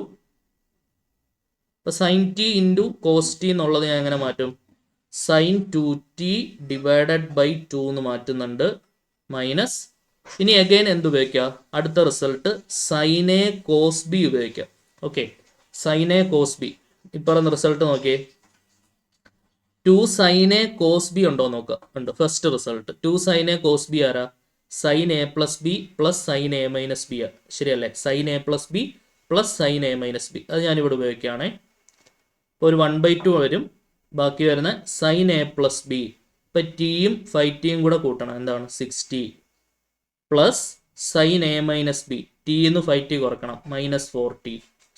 ഇപ്പോൾ sine t into cos t എന്നുള്ളത് ഞാൻ എങ്ങനെ മാറ്റും? സൈൻ 2t ഡിവൈഡഡ് ബൈ 2 എന്ന് മാറ്റുന്നുണ്ട്. മൈനസ് ഇനി അഗൈൻ എന്ത് ഉപയോഗിക്കുക? അടുത്ത result sine a cos b ഉപയോഗിക്കുക. Okay, sine a cos b. ഇപ്പം റിസൾട്ട് നോക്കിയേ, 2 സൈൻ എ കോസ് ബി ഉണ്ടോ നോക്കുക. ഉണ്ട്. First result 2 sine a cos b ആരാ? Sine a plus b plus sine a minus b ആണ്. ശരിയല്ലേ? Sine a plus b plus sine a minus b. അത് ഞാനിവിടെ ഉപയോഗിക്കുകയാണേ. ഇപ്പോൾ ഒരു 1/2 വരും. ബാക്കി വരുന്ന സൈൻ എ പ്ലസ് ബി. ഇപ്പം ടിയും 5tയും കൂടെ കൂട്ടണം. എന്താണ്? 6t plus sine a minus B. Tin 5t കുറക്കണം. Minus 4t.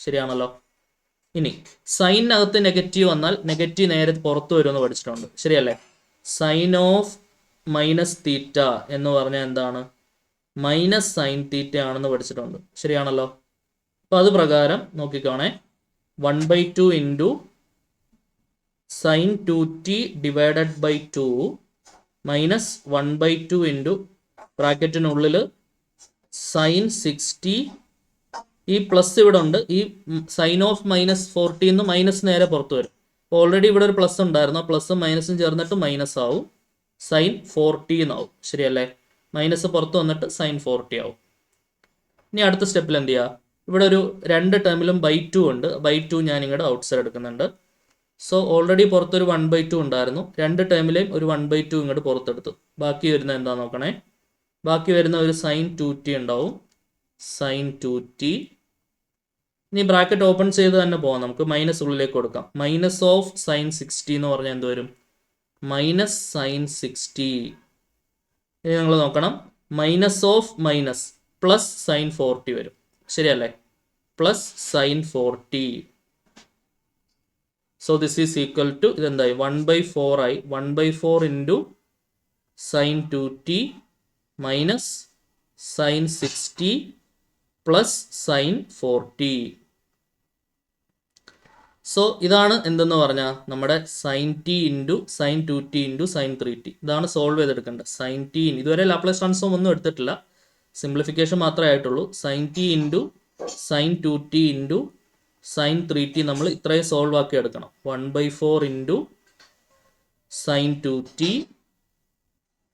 ശരിയാണല്ലോ? ഇനി സൈനകത്ത് നെഗറ്റീവ് വന്നാൽ നെഗറ്റീവ് നേരെ പുറത്തു വരുമെന്ന് പഠിച്ചിട്ടുണ്ട്. ശരിയല്ലേ? സൈൻ ഓഫ് മൈനസ് തീറ്റ എന്ന് പറഞ്ഞാൽ എന്താണ്? മൈനസ് സൈൻ തീറ്റ ആണെന്ന് പഠിച്ചിട്ടുണ്ട്. ശരിയാണല്ലോ? അപ്പോൾ അത് പ്രകാരം നോക്കിക്കോണേ, 1/2 into sine 2t divided by 2 minus 1/2 into ബ്രാക്കറ്റിനുള്ളിൽ സൈൻ 6t ഈ പ്ലസ് ഇവിടെ ഉണ്ട്, ഈ സൈൻ ഓഫ് -40 നിന്ന് മൈനസ് നേരെ പുറത്ത് വരും. ഓൾറെഡി ഇവിടെ ഒരു പ്ലസ് ഉണ്ടായിരുന്നു, ആ പ്ലസും മൈനസും ചേർന്നിട്ട് മൈനസ് ആവും, സൈൻ 40 എന്നാവും. ശരിയല്ലേ? മൈനസ് പുറത്ത് വന്നിട്ട് സൈൻ 40 ആവും. ഇനി അടുത്ത സ്റ്റെപ്പിൽ എന്ത് ചെയ്യുക? ഇവിടെ ഒരു 2 ടേമിലും /2 ഉണ്ട്. /2 ഞാൻ ഇങ്ങോട്ട് ഔട്ട് സൈഡ് എടുക്കുന്നുണ്ട്. സോ ഓൾറെഡി പുറത്തൊരു 1/2 ഉണ്ടായിരുന്നു. 2 ടേമിലെയും ഒരു 1/2 ഇങ്ങോട്ട് പുറത്തെടുത്തു. ബാക്കി വരുന്ന എന്താ നോക്കണേ? ബാക്കി വരുന്ന ഒരു സൈൻ 2t ഉണ്ടാവും, സൈൻ 2t. ഇനി ബ്രാക്കറ്റ് ഓപ്പൺ ചെയ്ത് തന്നെ പോകാം, നമുക്ക് മൈനസ് ഉള്ളിലേക്ക് കൊടുക്കാം. മൈനസ് ഓഫ് സൈൻ 60 എന്ന് പറഞ്ഞാൽ എന്ത് വരും? Minus sine 60. ഇനി നിങ്ങൾ നോക്കണം, minus of minus plus sine 40 വരും. ശരിയല്ലേ? Plus sine 40. So this is equal to, ഇതെന്തായി? 1/4 ആയി. 1/4 into sine 2t minus sine 60 plus sine 40. So ഇതാണ് എന്തെന്ന് പറഞ്ഞാൽ നമ്മുടെ sine t into sine 2t into sine 3t. ഇതാണ് സോൾവ് ചെയ്തെടുക്കേണ്ടത്. സൈൻ ടി ഇതുവരെ ലാപ്ലേസ് ട്രാൻസ്ഫോം ഒന്നും എടുത്തിട്ടില്ല, സിംപ്ലിഫിക്കേഷൻ മാത്രമേ ആയിട്ടുള്ളൂ. Sine t into sine 2t into sine 3t നമ്മൾ ഇത്രയും സോൾവ് ആക്കി എടുക്കണം. 1/4 into sine 2t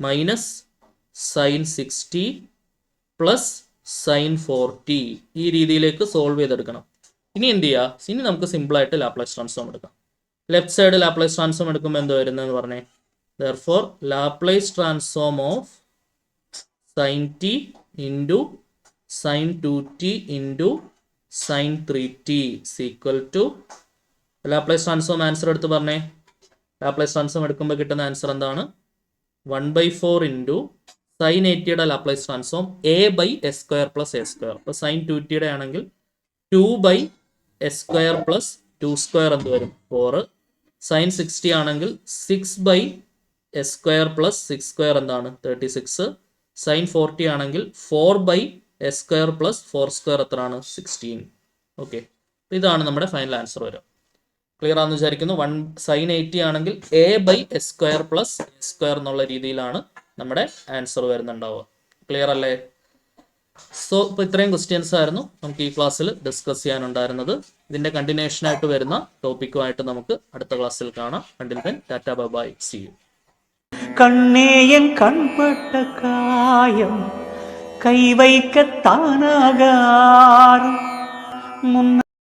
minus sine 60 plus sine 40. ഈ രീതിയിലേക്ക് സോൾവ് ചെയ്തെടുക്കണം. ഇനി എന്ത് ചെയ്യുക? ഇനി നമുക്ക് സിമ്പിളായിട്ട് ലാപ്ലേസ് ട്രാൻസ്ഫോം എടുക്കാം. ലെഫ്റ്റ് സൈഡ് ലാപ്ലേസ് ട്രാൻസ്ഫോം എടുക്കുമ്പോൾ എന്ത് വരുന്നതെന്ന് പറഞ്ഞേ? Therefore Laplace transform of sine t into sine 2t into sine 3t equal to, Laplace transform answer എടുത്ത് പറഞ്ഞേ. ലാപ്ലേസ് ട്രാൻസ്ഫോം എടുക്കുമ്പോൾ കിട്ടുന്ന ആൻസർ എന്താണ്? 1/4 ഇൻറ്റു സൈൻ 80യുടെ Laplace transform a/s² plus a². അപ്പോൾ സൈൻ 2tയുടെ ആണെങ്കിൽ 2/s² പ്ലസ് 2² എന്ത് വരും? 4. സൈൻ 60 ആണെങ്കിൽ 6/s² പ്ലസ് 6² എന്താണ്? 36. സൈൻ 40 ആണെങ്കിൽ 4/s² പ്ലസ് 4² എത്രയാണ്? 16. ഓക്കെ, ഇതാണ് നമ്മുടെ ഫൈനൽ ആൻസർ വരും. ക്ലിയർ ആണെന്ന് വിചാരിക്കുന്നു. സൈൻ 80 ആണെങ്കിൽ a/s² പ്ലസ് a² എന്നുള്ള രീതിയിലാണ് നമ്മുടെ ആൻസർ വരുന്നുണ്ടാവുക. ക്ലിയർ അല്ലേ? സോ ഇപ്പോൾ ഇത്രയും ക്വസ്റ്റ്യൻസ് ആയിരുന്നു നമുക്ക് ഈ ക്ലാസ്സിൽ ഡിസ്കസ് ചെയ്യാനുണ്ടായിരുന്നത്. ഇതിൻ്റെ കണ്ടിന്യൂഷനായിട്ട് വരുന്ന ടോപ്പിക്കുമായിട്ട് നമുക്ക് അടുത്ത ക്ലാസ്സിൽ കാണാം. Until then tata bye bye, see you. കണ്ണേയൻ കൺപട്ട കായം കൈവയ്ക്കത്താനാകാറും